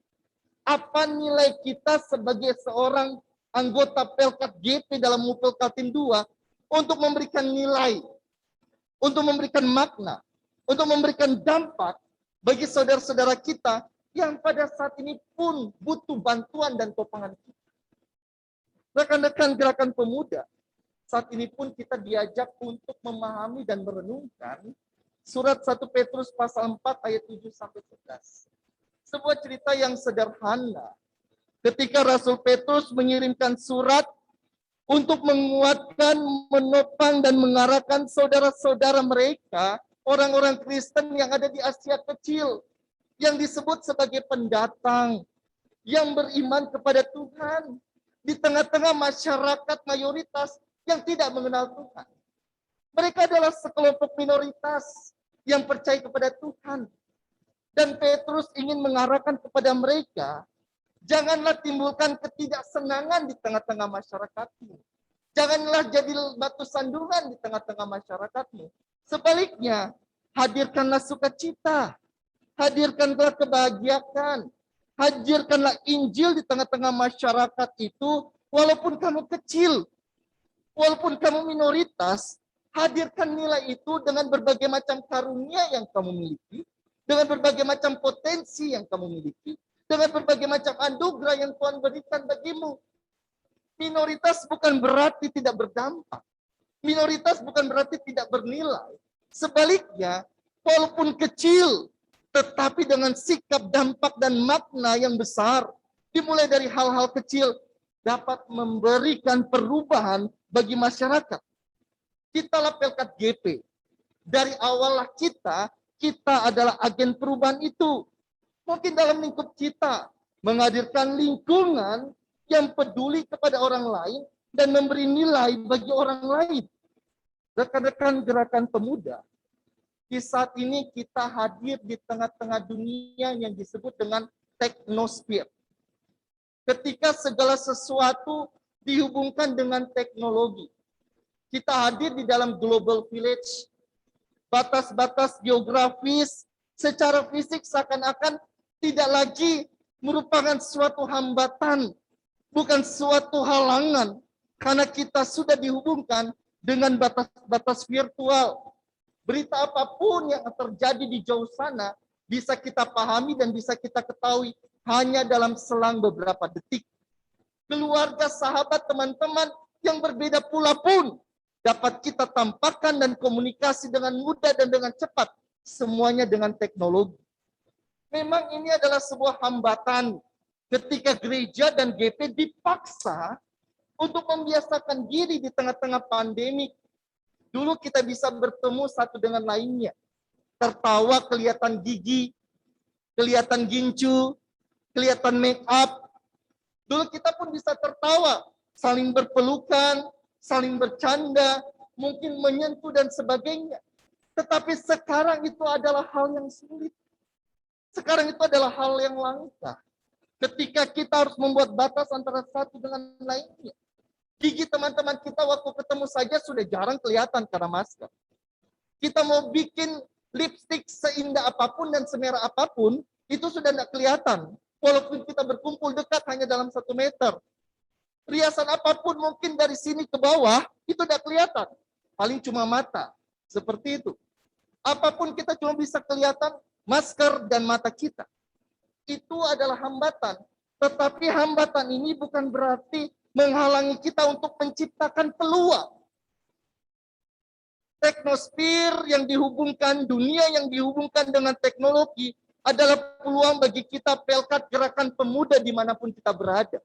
Apa nilai kita sebagai seorang anggota Pelkat GP dalam Mupel Kaltim 2 untuk memberikan nilai, untuk memberikan makna, untuk memberikan dampak bagi saudara-saudara kita yang pada saat ini pun butuh bantuan dan topangan kita. Rekan-rekan gerakan pemuda, saat ini pun kita diajak untuk memahami dan merenungkan surat 1 Petrus pasal 4 ayat 7 sampai 11. Sebuah cerita yang sederhana. Ketika Rasul Petrus mengirimkan surat untuk menguatkan, menopang, dan mengarahkan saudara-saudara mereka, orang-orang Kristen yang ada di Asia Kecil, yang disebut sebagai pendatang, yang beriman kepada Tuhan, di tengah-tengah masyarakat mayoritas yang tidak mengenal Tuhan. Mereka adalah sekelompok minoritas yang percaya kepada Tuhan. Dan Petrus ingin mengarahkan kepada mereka, janganlah timbulkan ketidaksenangan di tengah-tengah masyarakatmu. Janganlah jadi batu sandungan di tengah-tengah masyarakatmu. Sebaliknya, hadirkanlah sukacita, hadirkanlah kebahagiaan, hadirkanlah Injil di tengah-tengah masyarakat itu, walaupun kamu kecil, walaupun kamu minoritas, hadirkan nilai itu dengan berbagai macam karunia yang kamu miliki, dengan berbagai macam potensi yang kamu miliki, dengan berbagai macam anugerah yang Tuhan berikan bagimu. Minoritas bukan berarti tidak berdampak. Minoritas bukan berarti tidak bernilai. Sebaliknya, walaupun kecil, tetapi dengan sikap, dampak, dan makna yang besar, dimulai dari hal-hal kecil, dapat memberikan perubahan bagi masyarakat. Kitalah Pelkat GP. Dari awal lah kita adalah agen perubahan itu. Mungkin dalam lingkup kita, menghadirkan lingkungan yang peduli kepada orang lain dan memberi nilai bagi orang lain. Rekan-rekan gerakan pemuda, di saat ini kita hadir di tengah-tengah dunia yang disebut dengan teknosphere. Ketika segala sesuatu dihubungkan dengan teknologi. Kita hadir di dalam global village. Batas-batas geografis secara fisik seakan-akan tidak lagi merupakan suatu hambatan, bukan suatu halangan, karena kita sudah dihubungkan dengan batas-batas virtual. Berita apapun yang terjadi di jauh sana bisa kita pahami dan bisa kita ketahui hanya dalam selang beberapa detik. Keluarga, sahabat, teman-teman yang berbeda pula pun dapat kita tampakkan dan komunikasi dengan mudah dan dengan cepat. Semuanya dengan teknologi. Memang ini adalah sebuah hambatan ketika gereja dan GP dipaksa untuk membiasakan diri di tengah-tengah pandemi. Dulu kita bisa bertemu satu dengan lainnya. Tertawa kelihatan gigi, kelihatan gincu, kelihatan make up. Dulu kita pun bisa tertawa, saling berpelukan, saling bercanda, mungkin menyentuh dan sebagainya. Tetapi sekarang itu adalah hal yang sulit. Sekarang itu adalah hal yang langka. Ketika kita harus membuat batas antara satu dengan lainnya. Gigi teman-teman kita waktu ketemu saja sudah jarang kelihatan karena masker. Kita mau bikin lipstik seindah apapun dan semerah apapun, itu sudah tidak kelihatan. Walaupun kita berkumpul dekat hanya dalam 1 meter. Riasan apapun mungkin dari sini ke bawah, itu tidak kelihatan. Paling cuma mata. Seperti itu. Apapun kita cuma bisa kelihatan masker dan mata kita. Itu adalah hambatan. Tetapi hambatan ini bukan berarti menghalangi kita untuk menciptakan peluang. Teknosphere yang dihubungkan, dunia yang dihubungkan dengan teknologi adalah peluang bagi kita Pelkat Gerakan Pemuda dimanapun kita berada.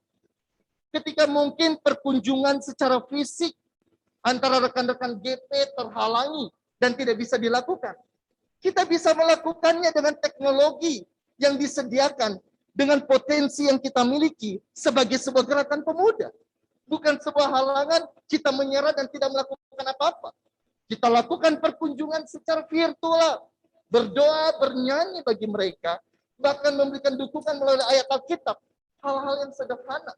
Ketika mungkin perkunjungan secara fisik antara rekan-rekan GP terhalangi dan tidak bisa dilakukan. Kita bisa melakukannya dengan teknologi yang disediakan dengan potensi yang kita miliki sebagai sebuah gerakan pemuda. Bukan sebuah halangan kita menyerah dan tidak melakukan apa-apa. Kita lakukan perkunjungan secara virtual, berdoa, bernyanyi bagi mereka, bahkan memberikan dukungan melalui ayat Alkitab, hal-hal yang sederhana.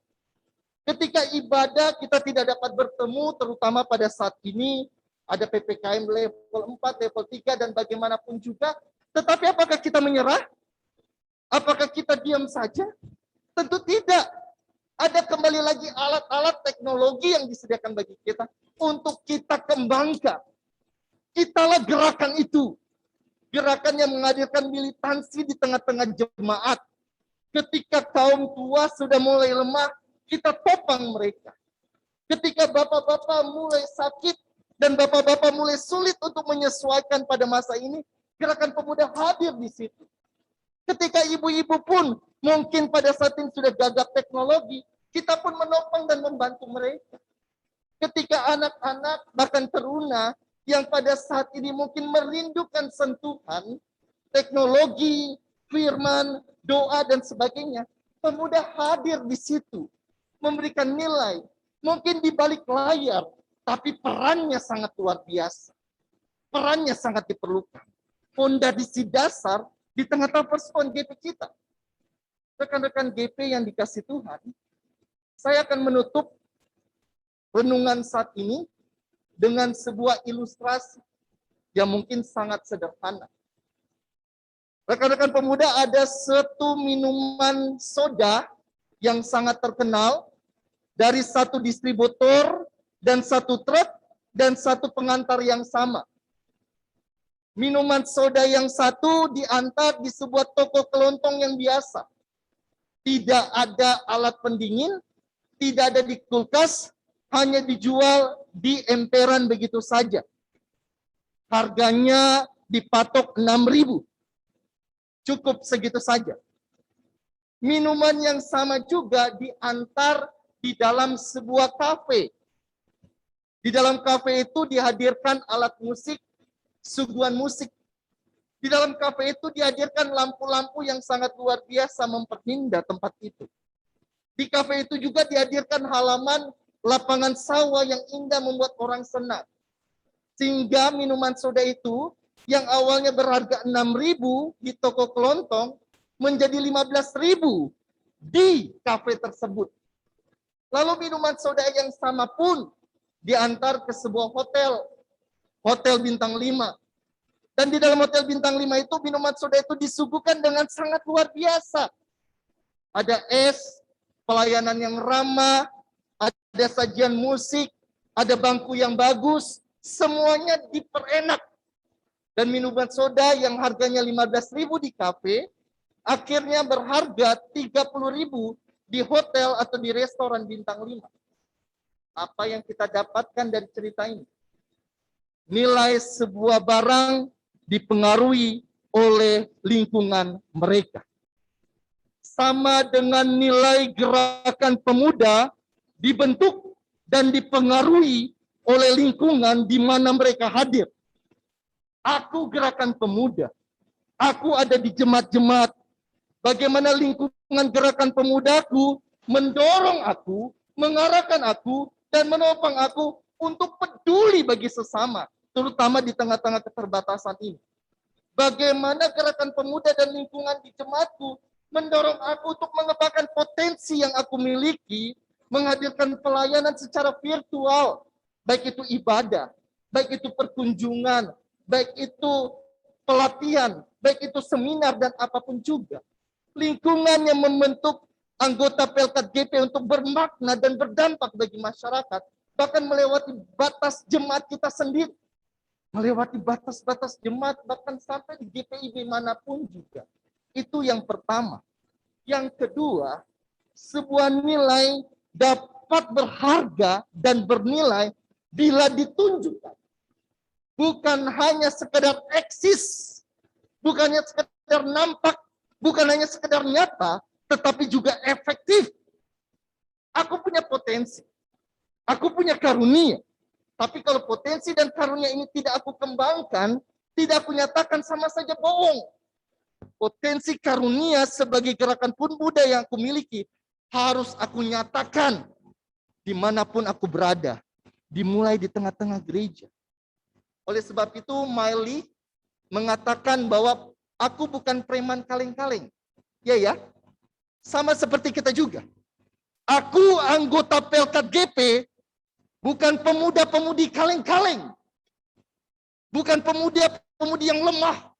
Ketika ibadah kita tidak dapat bertemu, terutama pada saat ini, ada PPKM level 4, level 3, dan bagaimanapun juga, tetapi apakah kita menyerah? Apakah kita diam saja? Tentu tidak. Ada kembali lagi alat-alat teknologi yang disediakan bagi kita untuk kita kembangkan. Kitalah gerakan itu. Gerakan yang menghadirkan militansi di tengah-tengah jemaat. Ketika kaum tua sudah mulai lemah, kita topang mereka. Ketika bapak-bapak mulai sakit dan bapak-bapak mulai sulit untuk menyesuaikan pada masa ini, gerakan pemuda hadir di situ. Ketika ibu-ibu pun mungkin pada saat ini sudah gagap teknologi, kita pun menopang dan membantu mereka. Ketika anak-anak bahkan teruna yang pada saat ini mungkin merindukan sentuhan teknologi, firman, doa dan sebagainya, pemuda hadir di situ, memberikan nilai, mungkin di balik layar, tapi perannya sangat luar biasa. Perannya sangat diperlukan. Fondasi dasar di tengah-tengah persekutuan GP kita. Rekan-rekan GP yang dikasih Tuhan, saya akan menutup renungan saat ini dengan sebuah ilustrasi yang mungkin sangat sederhana. Rekan-rekan pemuda, ada satu minuman soda yang sangat terkenal dari satu distributor dan satu truk dan satu pengantar yang sama. Minuman soda yang satu diantar di sebuah toko kelontong yang biasa. Tidak ada alat pendingin, tidak ada di kulkas, hanya dijual di emperan begitu saja. Harganya dipatok 6.000. Cukup segitu saja. Minuman yang sama juga diantar di dalam sebuah kafe. Di dalam kafe itu dihadirkan alat musik, suguhan musik. Di dalam kafe itu dihadirkan lampu-lampu yang sangat luar biasa memperindah tempat itu. Di kafe itu juga dihadirkan halaman lapangan sawah yang indah membuat orang senang. Sehingga minuman soda itu yang awalnya berharga 6.000 di toko kelontong menjadi 15.000 di kafe tersebut. Lalu minuman soda yang sama pun diantar ke sebuah hotel bintang 5. Dan di dalam hotel bintang 5 itu minuman soda itu disuguhkan dengan sangat luar biasa. Ada es, pelayanan yang ramah, ada sajian musik, ada bangku yang bagus, semuanya diperenak. Dan minuman soda yang harganya 15.000 di kafe, akhirnya berharga 30.000 di hotel atau di restoran bintang 5. Apa yang kita dapatkan dari cerita ini? Nilai sebuah barang dipengaruhi oleh lingkungan mereka. Sama dengan nilai gerakan pemuda dibentuk dan dipengaruhi oleh lingkungan di mana mereka hadir. Aku gerakan pemuda. Aku ada di jemaat-jemaat. Bagaimana lingkungan gerakan pemudaku mendorong aku, mengarahkan aku, dan menopang aku untuk peduli bagi sesama, terutama di tengah-tengah keterbatasan ini. Bagaimana gerakan pemuda dan lingkungan di jemaatku mendorong aku untuk mengembangkan potensi yang aku miliki, menghadirkan pelayanan secara virtual, baik itu ibadah, baik itu perkunjungan, baik itu pelatihan, baik itu seminar dan apapun juga. Lingkungan yang membentuk anggota Pelkat GP untuk bermakna dan berdampak bagi masyarakat, bahkan melewati batas jemaat kita sendiri. Melewati batas-batas jemaat, bahkan sampai di GPIB manapun juga. Itu yang pertama. Yang kedua, sebuah nilai dapat berharga dan bernilai bila ditunjukkan. Bukan hanya sekedar eksis, bukan hanya sekedar nampak, bukan hanya sekedar nyata, tetapi juga efektif. Aku punya potensi, aku punya karunia, tapi kalau potensi dan karunia ini tidak aku kembangkan, tidak aku nyatakan, sama saja bohong. Potensi karunia sebagai gerakan pemuda yang aku miliki harus aku nyatakan dimanapun aku berada, dimulai di tengah-tengah gereja. Oleh sebab itu, Miley mengatakan bahwa aku bukan preman kaleng-kaleng. Ya, sama seperti kita juga. Aku anggota Pelkat GP, bukan pemuda-pemudi kaleng-kaleng. Bukan pemuda-pemudi yang lemah.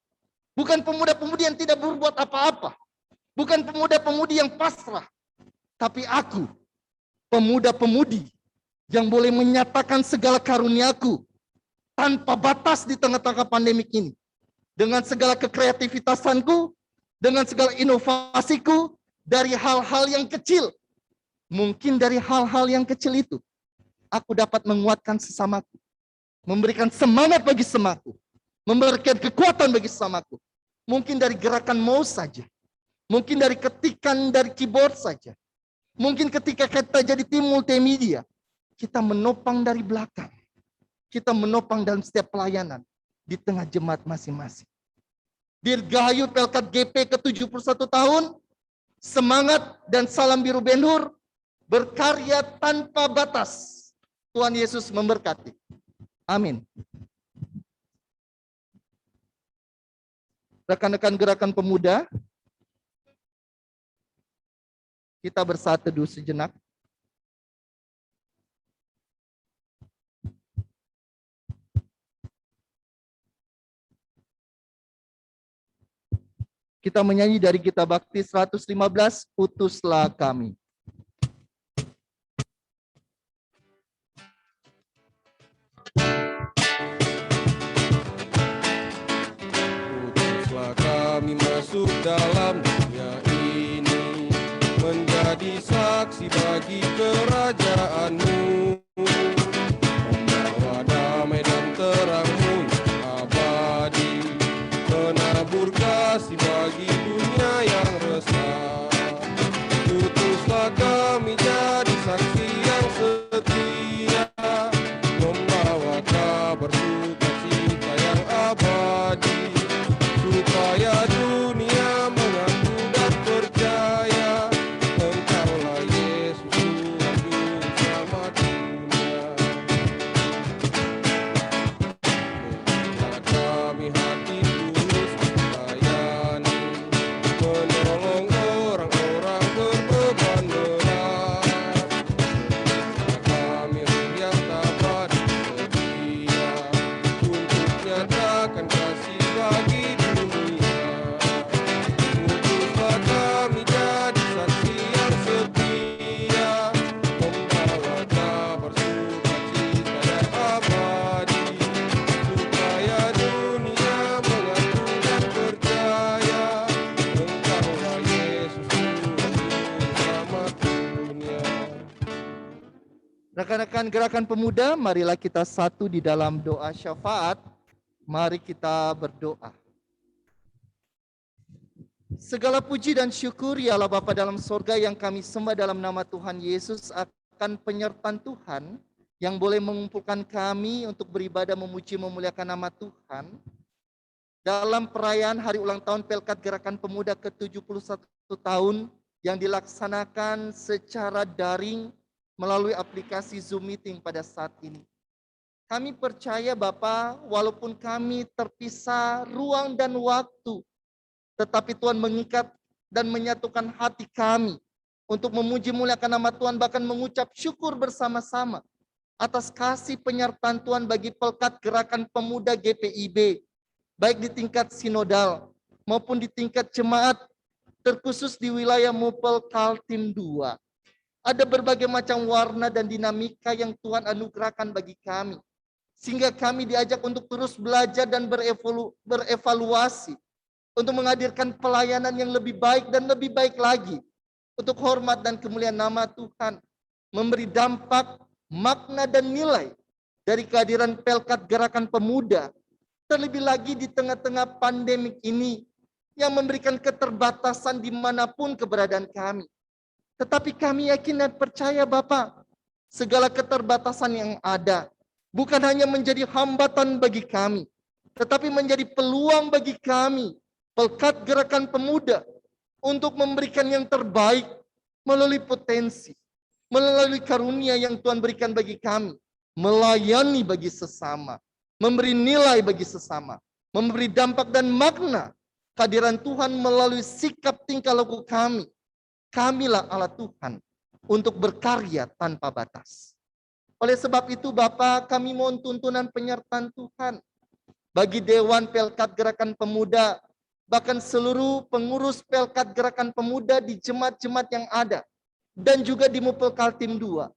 Bukan pemuda-pemudi yang tidak berbuat apa-apa. Bukan pemuda-pemudi yang pasrah. Tapi aku pemuda-pemudi yang boleh menyatakan segala karuniaku tanpa batas di tengah-tengah pandemik ini. Dengan segala kekreativitasanku, dengan segala inovasiku, dari hal-hal yang kecil. Mungkin dari hal-hal yang kecil itu, aku dapat menguatkan sesamaku, memberikan semangat bagi sesamaku, memberikan kekuatan bagi sesamaku. Mungkin dari gerakan mouse saja, mungkin dari ketikan dari keyboard saja, mungkin ketika kita jadi tim multimedia, kita menopang dari belakang, kita menopang dalam setiap pelayanan di tengah jemaat masing-masing. Dirgahayu Pelkat GP ke-71 tahun, semangat dan salam biru Ben-Hur, berkarya tanpa batas. Tuhan Yesus memberkati. Amin. Rekan-rekan gerakan pemuda, kita bersatu teduh sejenak. Kita menyanyi dari Gita Bakti 115, Utuslah Kami. Utuslah kami masuk dalam dunia ini, menjadi saksi bagi kerajaan-Mu, membawa damai dan terang-Mu abadi, menabur kasih bagi dunia yang resah. Utuslah kami jadi saksi yang setia, membawa kabar sukacita yang abadi, supaya dunia mengaku dan percaya Engkaulah Yesus Tuhan Juru Selamat dunia. Berilah kami hati tulus melayani, menolong orang-orang berbeban berat. Berilah kami ruh yang tabah dan setia, untuk nyatakan kasih bagi dunia. Utuslah kami jadi saksi yang setia, membawa kabar sukacita yang abadi, supaya dunia mengaku dan percaya Engkaulah Yesus Tuhan Juru Selamat dunia. Rekan-rekan gerakan pemuda, marilah kita satu di dalam doa syafaat. Mari kita berdoa. Segala puji dan syukur ya Allah Bapa dalam sorga yang kami sembah dalam nama Tuhan Yesus akan penyertaan Tuhan yang boleh mengumpulkan kami untuk beribadah memuji memuliakan nama Tuhan dalam perayaan hari ulang tahun Pelkat Gerakan Pemuda ke-71 tahun yang dilaksanakan secara daring melalui aplikasi Zoom Meeting pada saat ini. Kami percaya Bapa, walaupun kami terpisah ruang dan waktu, tetapi Tuhan mengikat dan menyatukan hati kami untuk memuji muliakan nama Tuhan, bahkan mengucap syukur bersama-sama atas kasih penyertaan Tuhan bagi Pelkat Gerakan Pemuda GPIB, baik di tingkat sinodal maupun di tingkat jemaat, terkhusus di wilayah Mupel Kaltim 2. Ada berbagai macam warna dan dinamika yang Tuhan anugerahkan bagi kami, sehingga kami diajak untuk terus belajar dan berevaluasi untuk menghadirkan pelayanan yang lebih baik dan lebih baik lagi untuk hormat dan kemuliaan nama Tuhan, memberi dampak, makna dan nilai dari kehadiran Pelkat Gerakan Pemuda, terlebih lagi di tengah-tengah pandemik ini yang memberikan keterbatasan dimanapun keberadaan kami. Tetapi kami yakin dan percaya Bapak, segala keterbatasan yang ada bukan hanya menjadi hambatan bagi kami, tetapi menjadi peluang bagi kami, Pelkat Gerakan Pemuda, untuk memberikan yang terbaik melalui potensi, melalui karunia yang Tuhan berikan bagi kami, melayani bagi sesama, memberi nilai bagi sesama, memberi dampak dan makna kehadiran Tuhan melalui sikap tingkah laku kami. Kamilah Allah Tuhan untuk berkarya tanpa batas. Oleh sebab itu Bapak, kami mohon tuntunan penyertaan Tuhan bagi Dewan Pelkat Gerakan Pemuda, bahkan seluruh pengurus Pelkat Gerakan Pemuda di jemaat-jemaat yang ada, dan juga di Mupel Kaltim 2.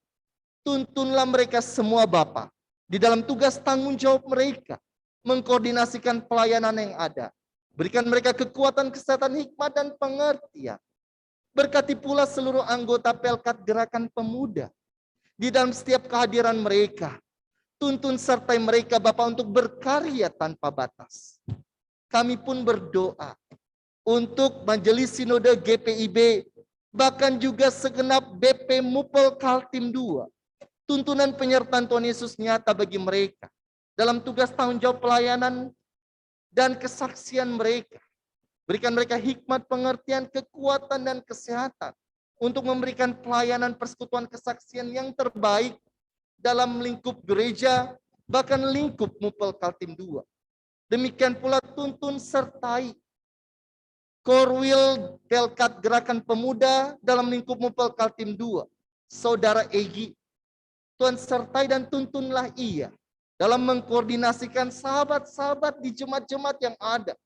Tuntunlah mereka semua Bapa di dalam tugas tanggung jawab mereka, mengkoordinasikan pelayanan yang ada. Berikan mereka kekuatan, kesehatan, hikmat, dan pengertian. Berkati pula seluruh anggota Pelkat Gerakan Pemuda di dalam setiap kehadiran mereka. Tuntun sertai mereka Bapa untuk berkarya tanpa batas. Kami pun berdoa untuk Majelis Sinode GPIB, bahkan juga segenap BP Mupel Kaltim 2. Tuntunan penyertaan Tuhan Yesus nyata bagi mereka dalam tugas tanggung jawab pelayanan dan kesaksian mereka. Berikan mereka hikmat, pengertian, kekuatan, dan kesehatan untuk memberikan pelayanan persekutuan kesaksian yang terbaik dalam lingkup gereja, bahkan lingkup Mupel Kaltim 2. Demikian pula tuntun sertai Korwil Pelkat Gerakan Pemuda dalam lingkup Mupel Kaltim 2, Saudara Egi. Tuhan sertai dan tuntunlah ia dalam mengkoordinasikan sahabat-sahabat di jemaat-jemaat yang ada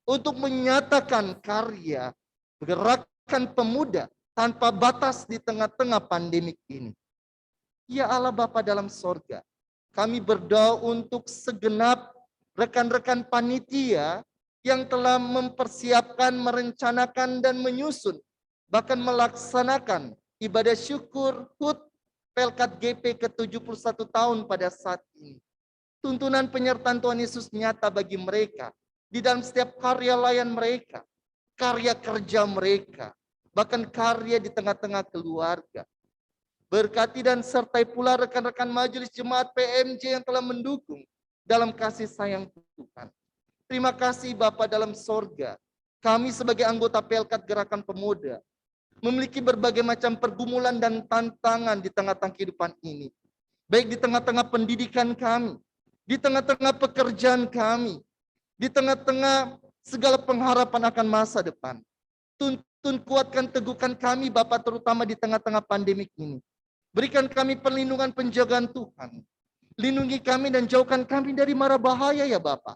untuk menyatakan karya gerakan pemuda tanpa batas di tengah-tengah pandemik ini. Ya Allah Bapa dalam sorga, kami berdoa untuk segenap rekan-rekan panitia yang telah mempersiapkan, merencanakan, dan menyusun, bahkan melaksanakan ibadah syukur HUT Pelkat GP ke-71 tahun pada saat ini. Tuntunan penyertaan Tuhan Yesus nyata bagi mereka di dalam setiap karya layan mereka, karya kerja mereka, bahkan karya di tengah-tengah keluarga. Berkati dan sertai pula rekan-rekan majelis jemaat PMJ yang telah mendukung dalam kasih sayang Tuhan. Terima kasih Bapa dalam sorga. Kami sebagai anggota Pelkat Gerakan Pemuda memiliki berbagai macam pergumulan dan tantangan di tengah-tengah kehidupan ini. Baik di tengah-tengah pendidikan kami, di tengah-tengah pekerjaan kami, di tengah-tengah segala pengharapan akan masa depan. Tuntun, kuatkan, teguhkan kami Bapa, terutama di tengah-tengah pandemik ini. Berikan kami perlindungan penjagaan Tuhan. Lindungi kami dan jauhkan kami dari mara bahaya ya Bapa.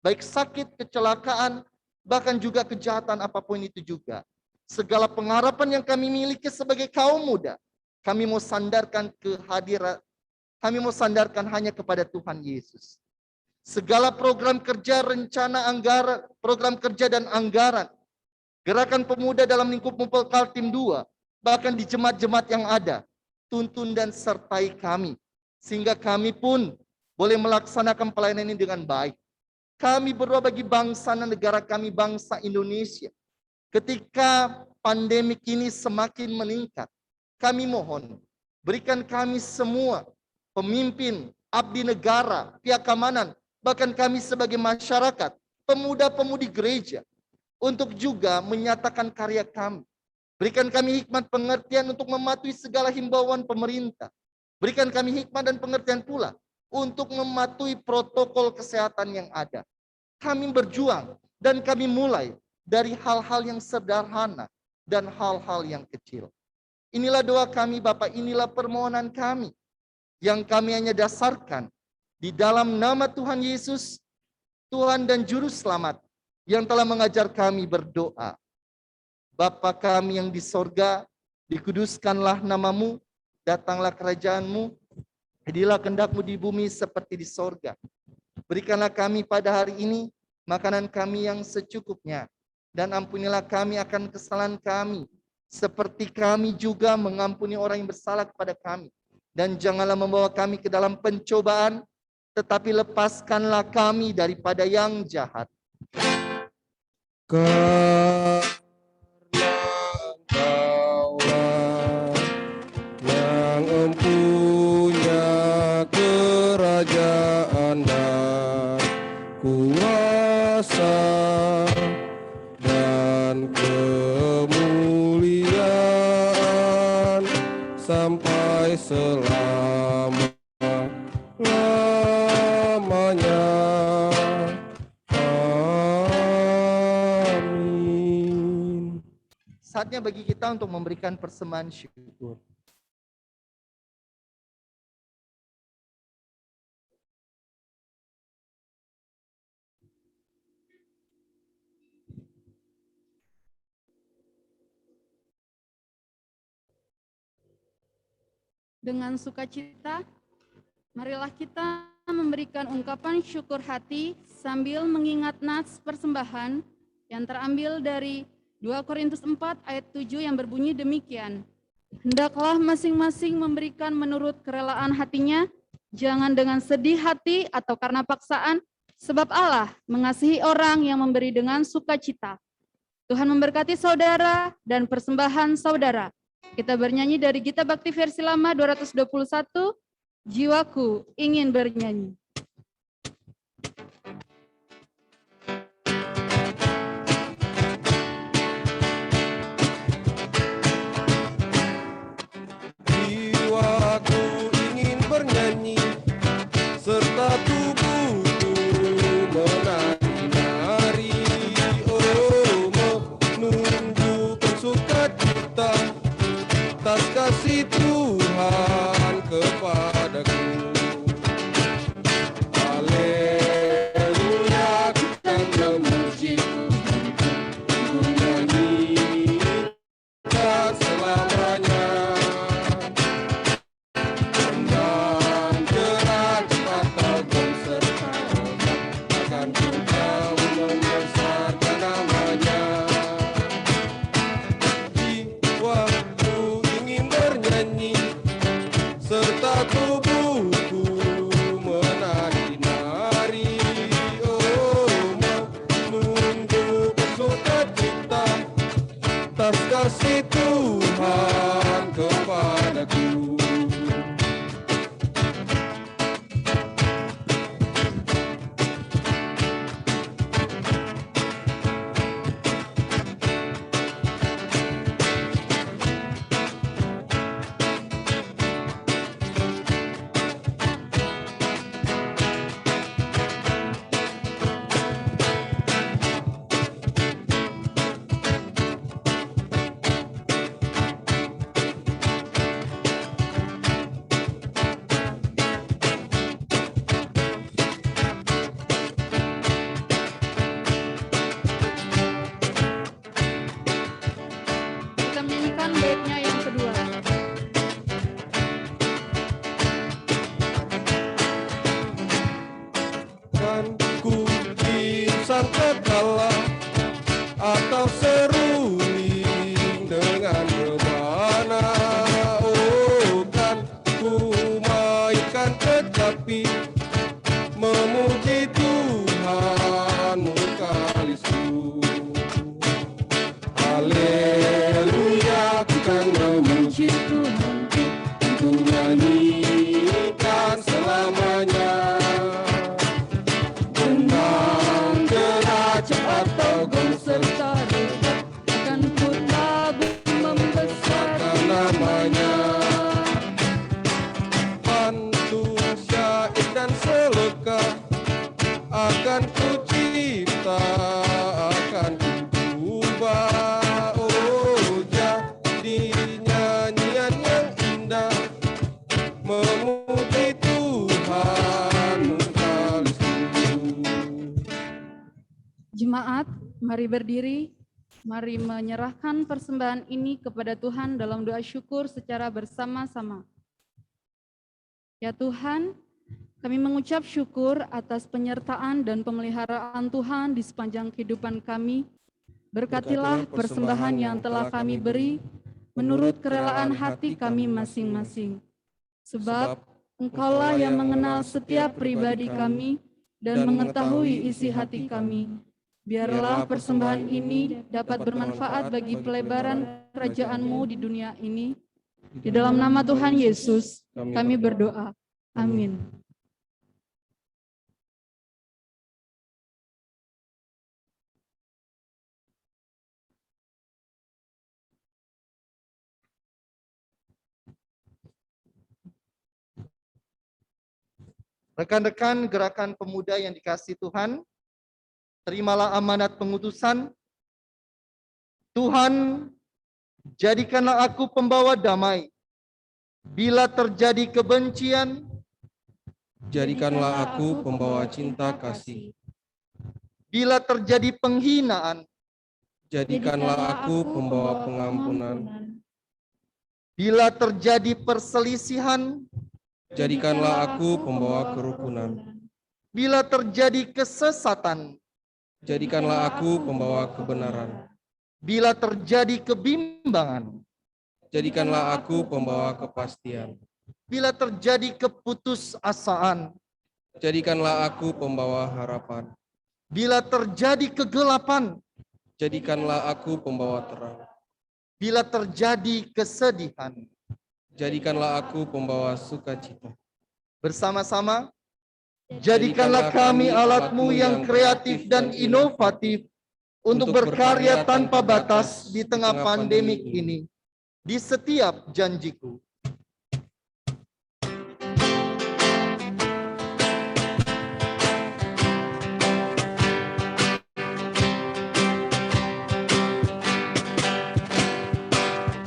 Baik sakit, kecelakaan, bahkan juga kejahatan apapun itu juga. Segala pengharapan yang kami miliki sebagai kaum muda, kami mau sandarkan kehadiran, kami mau sandarkan hanya kepada Tuhan Yesus. Segala program kerja, rencana anggaran, program kerja dan anggaran, gerakan pemuda dalam lingkup Mupel Kaltim 2, bahkan di jemaat-jemaat yang ada, tuntun dan sertai kami, sehingga kami pun boleh melaksanakan pelayanan ini dengan baik. Kami berdoa bagi bangsa dan negara kami, bangsa Indonesia. Ketika pandemik ini semakin meningkat, kami mohon, berikan kami semua, pemimpin, abdi negara, pihak keamanan, bahkan kami sebagai masyarakat, pemuda-pemudi gereja, untuk juga menyatakan karya kami. Berikan kami hikmat pengertian untuk mematuhi segala himbauan pemerintah. Berikan kami hikmat dan pengertian pula untuk mematuhi protokol kesehatan yang ada. Kami berjuang dan kami mulai dari hal-hal yang sederhana dan hal-hal yang kecil. Inilah doa kami Bapak, inilah permohonan kami yang kami hanya dasarkan di dalam nama Tuhan Yesus, Tuhan dan Juru Selamat yang telah mengajar kami berdoa. Bapa kami yang di sorga, dikuduskanlah namamu, datanglah kerajaanmu, jadilah kehendak-Mu di bumi seperti di sorga. Berikanlah kami pada hari ini makanan kami yang secukupnya, dan ampunilah kami akan kesalahan kami, seperti kami juga mengampuni orang yang bersalah kepada kami. Dan janganlah membawa kami ke dalam pencobaan, tetapi lepaskanlah kami daripada yang jahat. Karena Engkaulah yang empunya kerajaan dan kuasa dan kemuliaan sampai selama-lamanya. Amin. Saatnya bagi kita untuk memberikan persembahan syukur. dengan sukacita, marilah kita memberikan ungkapan syukur hati sambil mengingat nats persembahan yang terambil dari 2 Korintus 4 ayat 7 yang berbunyi demikian. Hendaklah masing-masing memberikan menurut kerelaan hatinya, jangan dengan sedih hati atau karena paksaan, sebab Allah mengasihi orang yang memberi dengan sukacita. Tuhan memberkati saudara dan persembahan saudara. Kita bernyanyi dari Gita Bakti versi lama 221, Jiwaku Ingin Bernyanyi. Jiwaku ingin bernyanyi, serta tubuhku menari-nari, oh menunjukkan sukacita atas kasih Tuhan kepadaku. Haleluya, kita memuji, menyanyikan selamanya. Dan gerak cepat teguh serta akan kita membesarkan namanya. Jiwaku ingin bernyanyi, serta tubuhku menari-nari, oh menunggu sukacita atas kasih Tuhan kepadaku. Kita menyanyikan baitnya yang kedua. Kan ku insan kekala atau seruling dengan rebana, oh kan ku mainkan kecapi memuji Tuhanmu kalisu. Haleluya, ku kan memuji Tuhanku, ku nyanyikan selamanya. Dengan gerak cepat teguh serta Serta akan ku tabur membesarkan namanya. Pantun syair dan seleka akan ku cipta, akan ku ubah, oh jadi nyanyian yang indah memuji Tuhanmu kalisu. Jemaat, mari berdiri, mari menyerahkan persembahan ini kepada Tuhan dalam doa syukur secara bersama-sama. Ya Tuhan, kami mengucap syukur atas penyertaan dan pemeliharaan Tuhan di sepanjang kehidupan kami. Berkatilah persembahan yang telah kami beri menurut kerelaan hati kami masing-masing. Sebab Engkaulah yang mengenal setiap pribadi kami dan mengetahui isi hati kami. Biarlah persembahan ini dapat bermanfaat bagi pelebaran kerajaan-Mu di dunia ini. Di dalam nama Tuhan Yesus, kami berdoa. Amin. Rekan-rekan gerakan pemuda yang dikasihi Tuhan, terimalah amanat pengutusan. Tuhan, jadikanlah aku pembawa damai. Bila terjadi kebencian, Jadikanlah aku pembawa cinta kasih. bila terjadi penghinaan, Jadikanlah aku pembawa pengampunan. Bila terjadi perselisihan, jadikanlah aku pembawa kerukunan. bila terjadi kesesatan, Jadikanlah aku pembawa kebenaran. bila terjadi kebimbangan, Jadikanlah aku pembawa kepastian. bila terjadi keputusasaan, Jadikanlah aku pembawa harapan. bila terjadi kegelapan, Jadikanlah aku pembawa terang. bila terjadi kesedihan. Jadikanlah aku pembawa sukacita. Bersama-sama, jadikanlah kami alat-Mu yang kreatif dan inovatif untuk berkarya tanpa batas di tengah pandemik ini. Di setiap janjiku.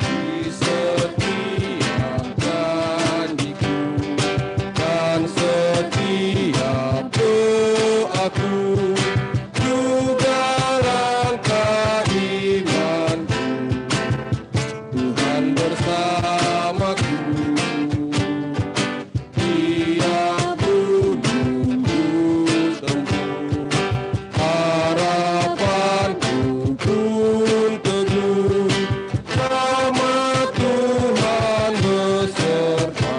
Di setiap janjiku dan setiap doaku, juga langkah imanku, Tuhan bersamaku. Dia menunggu tempuh, harapanku pun teguh. Nama Tuhan beserta,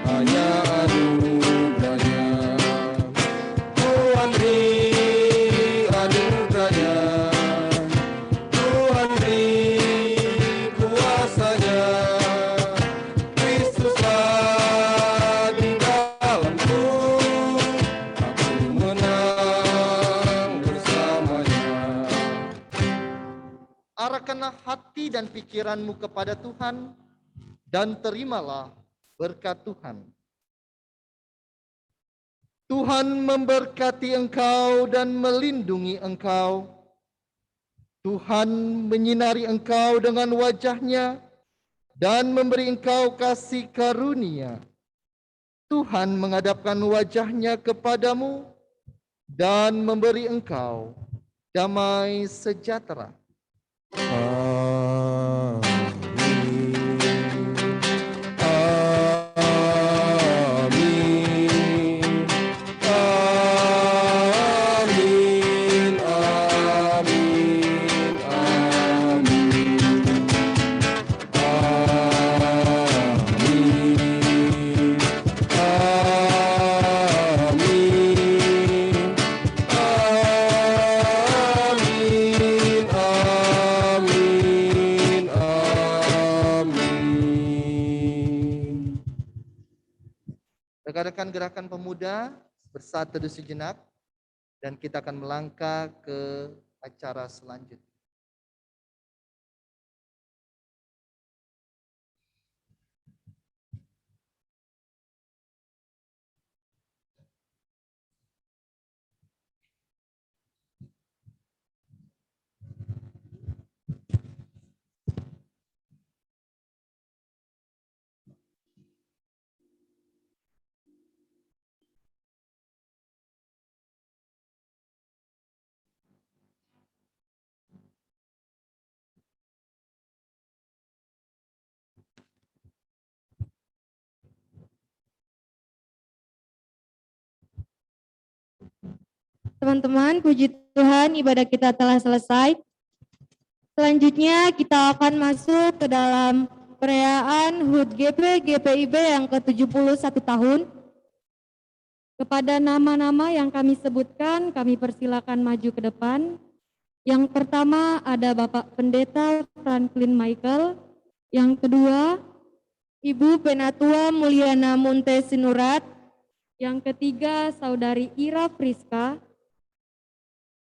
hanya anugerahnya. Tuhan beri anugerahnya, Tuhan beri kuasanya. Kristuslah di dalamku, aku menang bersamanya. Arahkanlah hati dan pikiranmu kepada Tuhan, dan terimalah berkat Tuhan. Tuhan memberkati engkau dan melindungi engkau. Tuhan menyinari engkau dengan wajah-Nya dan memberi engkau kasih karunia. Tuhan menghadapkan wajah-Nya kepadamu dan memberi engkau damai sejahtera. Amin. Amin. Amin. Amin. Amin. Amin. Amin, amin, amin. Rekan-rekan gerakan pemuda, bersatu teduh sejenak dan kita akan melangkah ke acara selanjutnya. Teman-teman, puji Tuhan, ibadah kita telah selesai. Selanjutnya kita akan masuk ke dalam perayaan HUT GPIB yang ke-71 tahun. Kepada nama-nama yang kami sebutkan, kami persilakan maju ke depan. Yang pertama ada Bapak Pendeta Franklin Michael. Yang kedua, Ibu Penatua Mulyana Munte Sinurat. Yang ketiga, Saudari Ira Friska.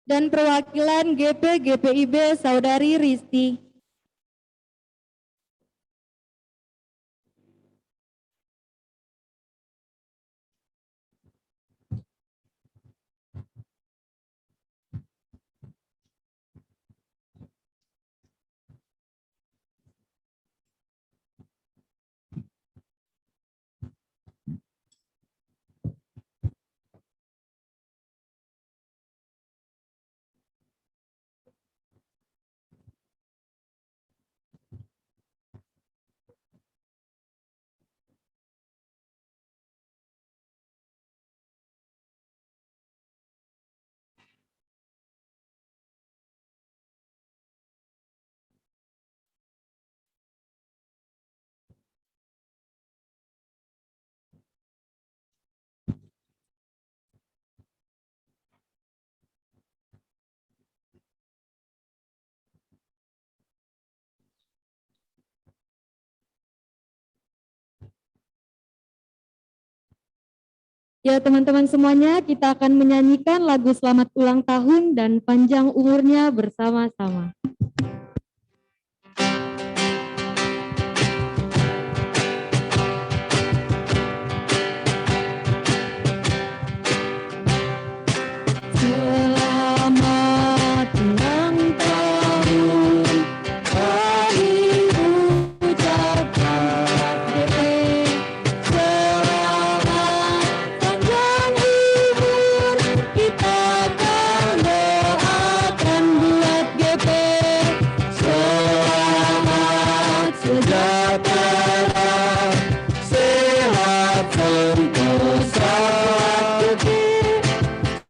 Dan perwakilan GPIB Saudari Risti. Ya teman-teman semuanya, kita akan menyanyikan lagu Selamat Ulang Tahun dan Panjang Umurnya bersama-sama. Selamat ulang tahun, kami ucapkan selamat panjang umur, kita akan doakan buat GP. Selamat sejahtera, sehat sentosa GP.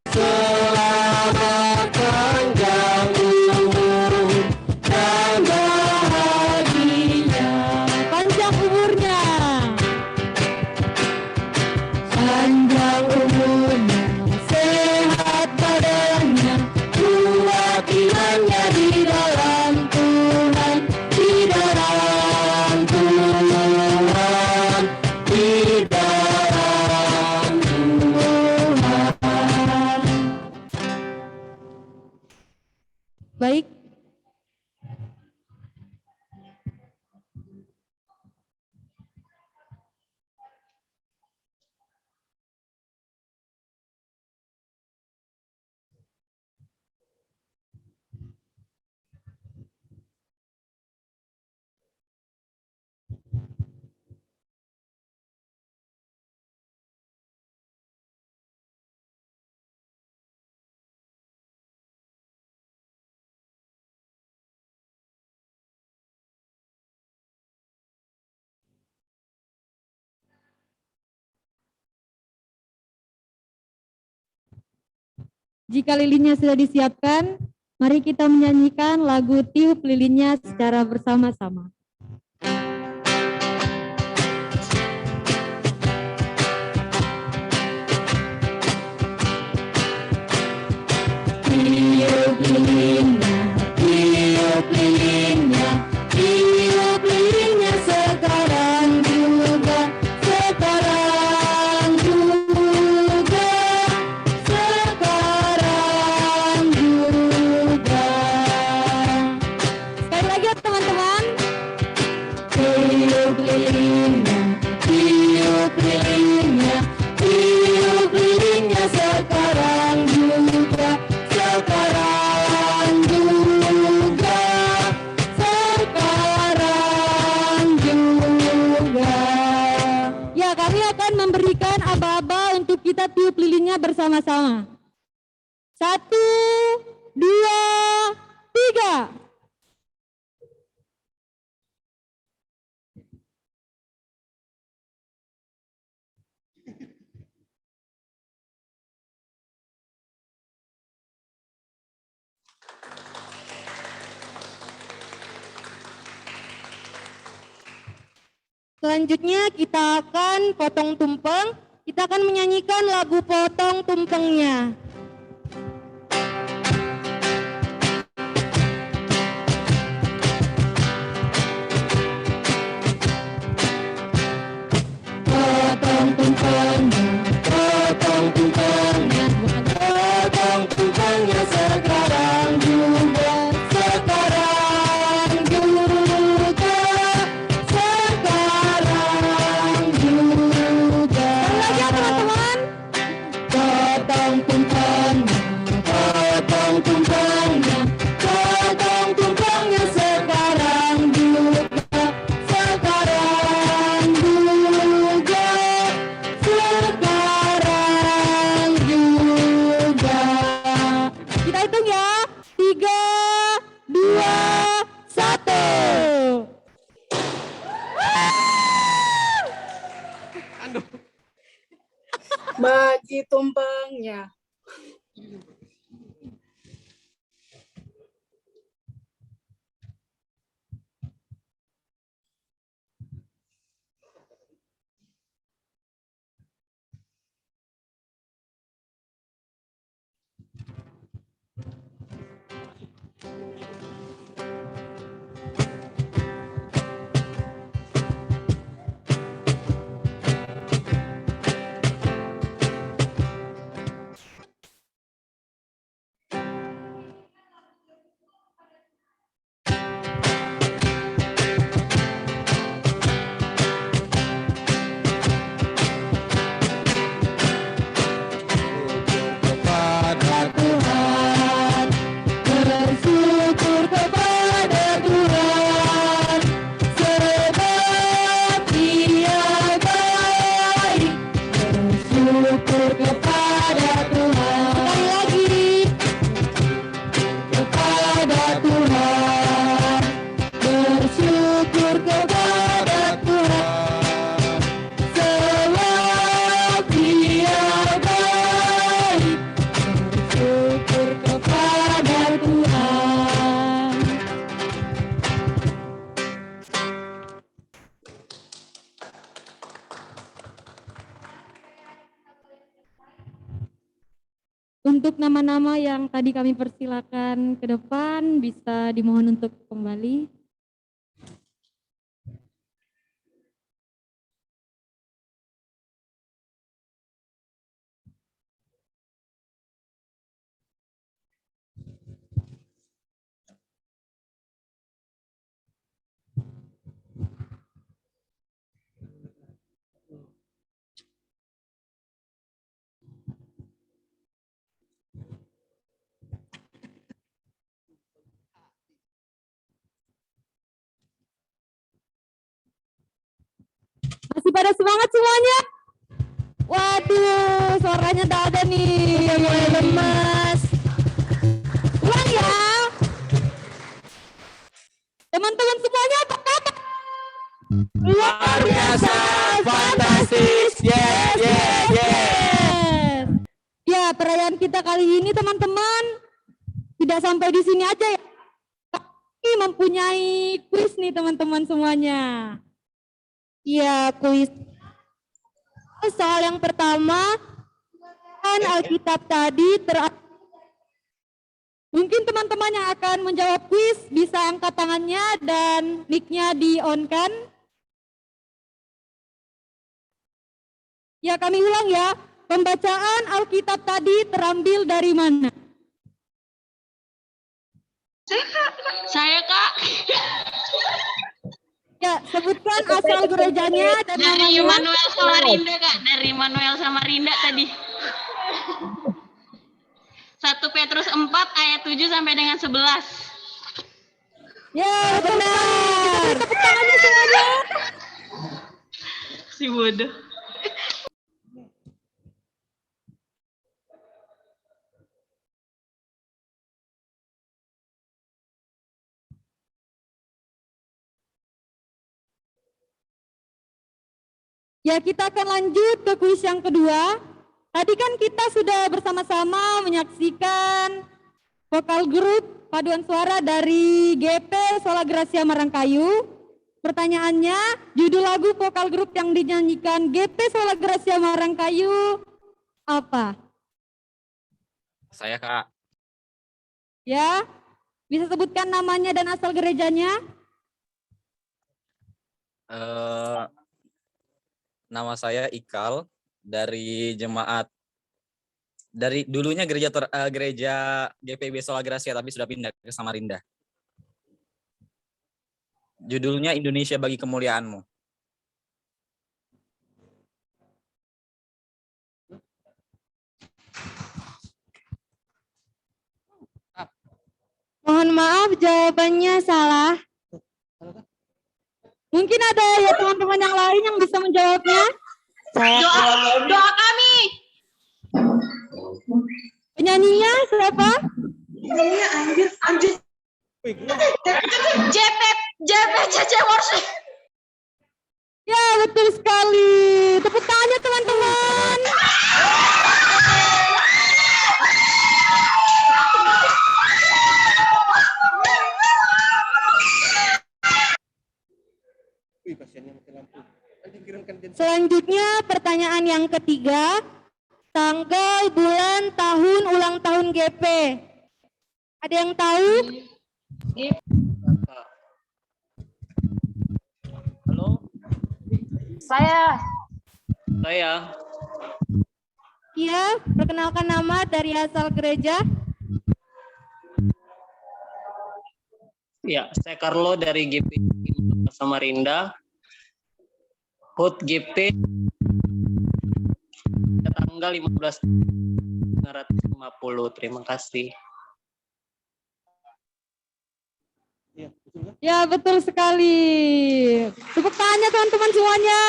Selamat panjang umur dan bahagia. Panjang umurnya. Panjang umurnya, sehat badannya, kuat imannya di dalam Tuhan, di dalam Tuhan, di dalam Tuhan. Baik. Jika lilinnya sudah disiapkan, mari kita menyanyikan lagu Tiup Lilinnya secara bersama-sama. Tiup lilinnya, tiup lilinnya, tiup lilinnya sekarang juga, sekarang juga, sekarang juga. Sekali lagi ya teman-teman. Tiup lilinnya, tiup lilinnya, tiup lilinnya sekarang juga, sekarang juga, sekarang juga. Ya, kami akan memberikan aba-aba untuk kita tiup lilinnya bersama-sama. 1, 2, 3. Selanjutnya kita akan potong tumpeng. Kita akan menyanyikan lagu Potong Tumpengnya. Potong tumpengnya, potong tumpengnya, potong tumpengnya sekarang juga, sekarang juga, sekarang juga. Lagi ya teman-teman. Potong tumpengnya, potong tumpengnya, potong tumpengnya sekarang juga, sekarang juga, sekarang juga. Kita hitung ya. 3, 2, 1. Bagi tumpengnya. Untuk nama-nama yang tadi kami persilakan ke depan, bisa dimohon untuk kembali. Masih pada semangat semuanya? Waduh, suaranya tak ada nih. Udah mulai lemas. Ulang ya. Teman-teman semuanya apa kabar? Luar biasa, fantastis, yes. Ya, perayaan kita kali ini teman-teman tidak sampai di sini aja ya. Kami mempunyai kuis nih teman-teman semuanya. Ya, kuis. Soal yang pertama, kan Alkitab tadi mungkin teman-teman yang akan menjawab kuis bisa angkat tangannya dan mic-nya di-on-kan. Ya, kami ulang ya. Pembacaan Alkitab tadi terambil dari mana? Saya Kak. Ya, sebutkan asal gerejanya dan Dari namanya. Immanuel Samarinda Kak. Dari Immanuel Samarinda tadi. 1 Petrus 4 ayat 7 sampai dengan 11. Ya, benar. Tepuk tangannya semuanya. Si bodoh. Ya, kita akan lanjut ke kuis yang kedua. Tadi kan kita sudah bersama-sama menyaksikan vokal grup paduan suara dari GP Sola Gracia Marangkayu. Pertanyaannya, judul lagu vokal grup yang dinyanyikan GP Sola Gracia Marangkayu apa? Saya Kak. Ya, bisa sebutkan namanya dan asal gerejanya? Nama saya Ikal dari jemaat dari dulunya gereja GPB Sola Gracia tapi sudah pindah ke Samarinda. Judulnya Indonesia Bagi Kemuliaan-Mu. Mohon maaf jawabannya salah. Mungkin ada ya teman-teman yang lain yang bisa menjawabnya. Doa kami. Penyanyinya siapa? Penyanyinya anjir. JPCC Worship. Ya, betul sekali. Tepuk tangannya teman-teman. Selanjutnya pertanyaan yang ketiga, tanggal, bulan, tahun, ulang tahun GP. Ada yang tahu? Halo? Saya. Iya, perkenalkan nama dari asal gereja. Ya, saya Carlo dari GP Samarinda. HUT GP tanggal 15/1950. Terima kasih. Ya, betul sekali. Tepuk tangannya teman-teman semuanya.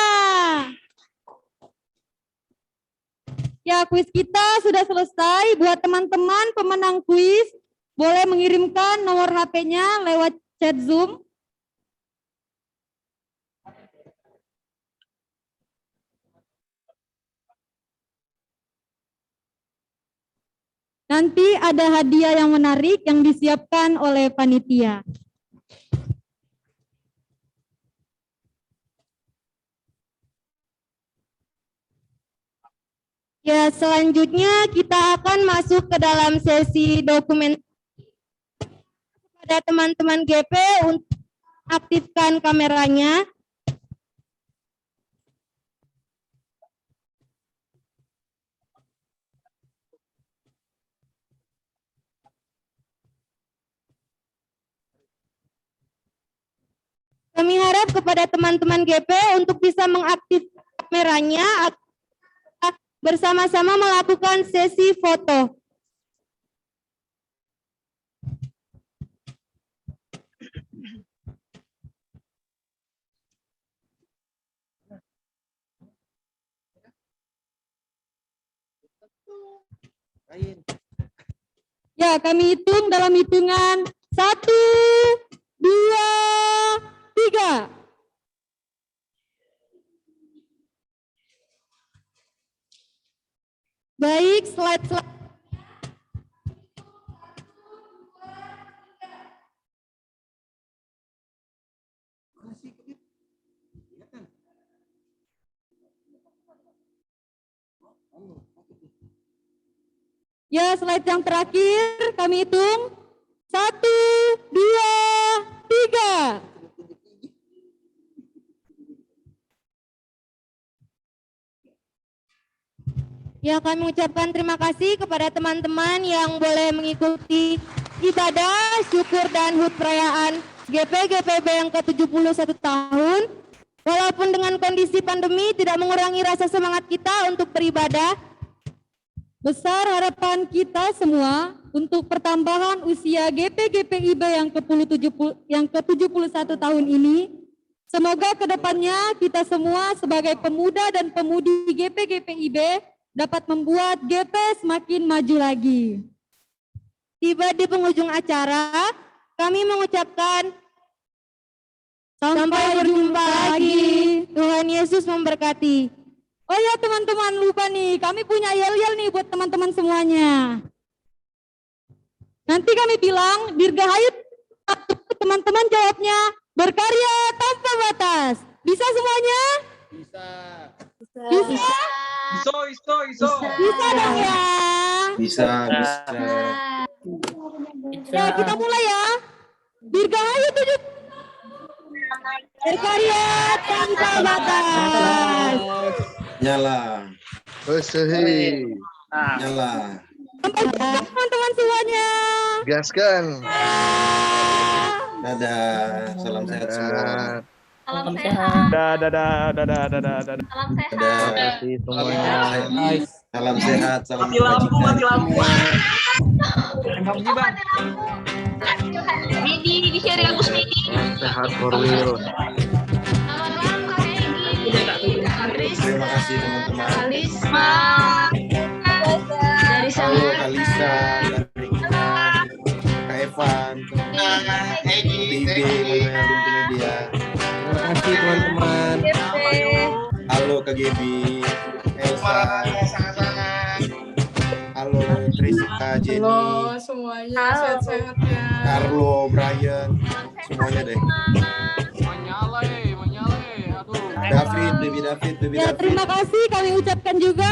Ya, kuis kita sudah selesai. Buat teman-teman pemenang kuis, boleh mengirimkan nomor HP-nya lewat chat Zoom. Nanti ada hadiah yang menarik yang disiapkan oleh panitia. Ya, selanjutnya kita akan masuk ke dalam sesi dokumen kepada teman-teman GP untuk aktifkan kameranya. Kami harap kepada teman-teman GP untuk bisa mengaktifkan kameranya bersama-sama melakukan sesi foto. Ya, kami hitung dalam hitungan 1, 2, 3. Baik, slide. Ya, slide yang terakhir kami hitung 1, 2, 3. Ya, kami mengucapkan terima kasih kepada teman-teman yang boleh mengikuti ibadah, syukur, dan HUT perayaan GPGPB yang ke-71 tahun. Walaupun dengan kondisi pandemi tidak mengurangi rasa semangat kita untuk beribadah. Besar harapan kita semua untuk pertambahan usia GPGPIB yang ke-71 tahun ini. Semoga kedepannya kita semua sebagai pemuda dan pemudi GPGPIB dapat membuat GP semakin maju lagi. Tiba di penghujung acara, kami mengucapkan sampai berjumpa lagi. Tuhan Yesus memberkati. Oh ya teman-teman, lupa nih, kami punya yel-yel nih buat teman-teman semuanya. Nanti kami bilang dirgahayu, teman-teman jawabnya berkarya tanpa batas. Bisa semuanya? Bisa. Bisa? Bisa dong ya. Bisa. Ya, kita mulai ya. Dirgahayu 7. Berkarya tanpa batas. Nyala. Nyala. Teman-teman semuanya. Gaskan. Dadah. Salam sehat semua. Salam sehat. Dadah. Salam sehat. Salam sehat. Salam Mati lampu. Medi, di share Agus Medi. Sehat Korwil. Terima kasih teman-teman. Alisma. Dari sana. Halo Kalisa, dari Kak Evan, Bibi, multimedia. Terima kasih teman-teman. Halo Kak Gebi, Elsa. Halo Triska, Jenny. Halo semuanya, sehat-sehat ya. Carlo, Brian, semuanya deh. David, Baby David. Ya, terima kasih kami ucapkan juga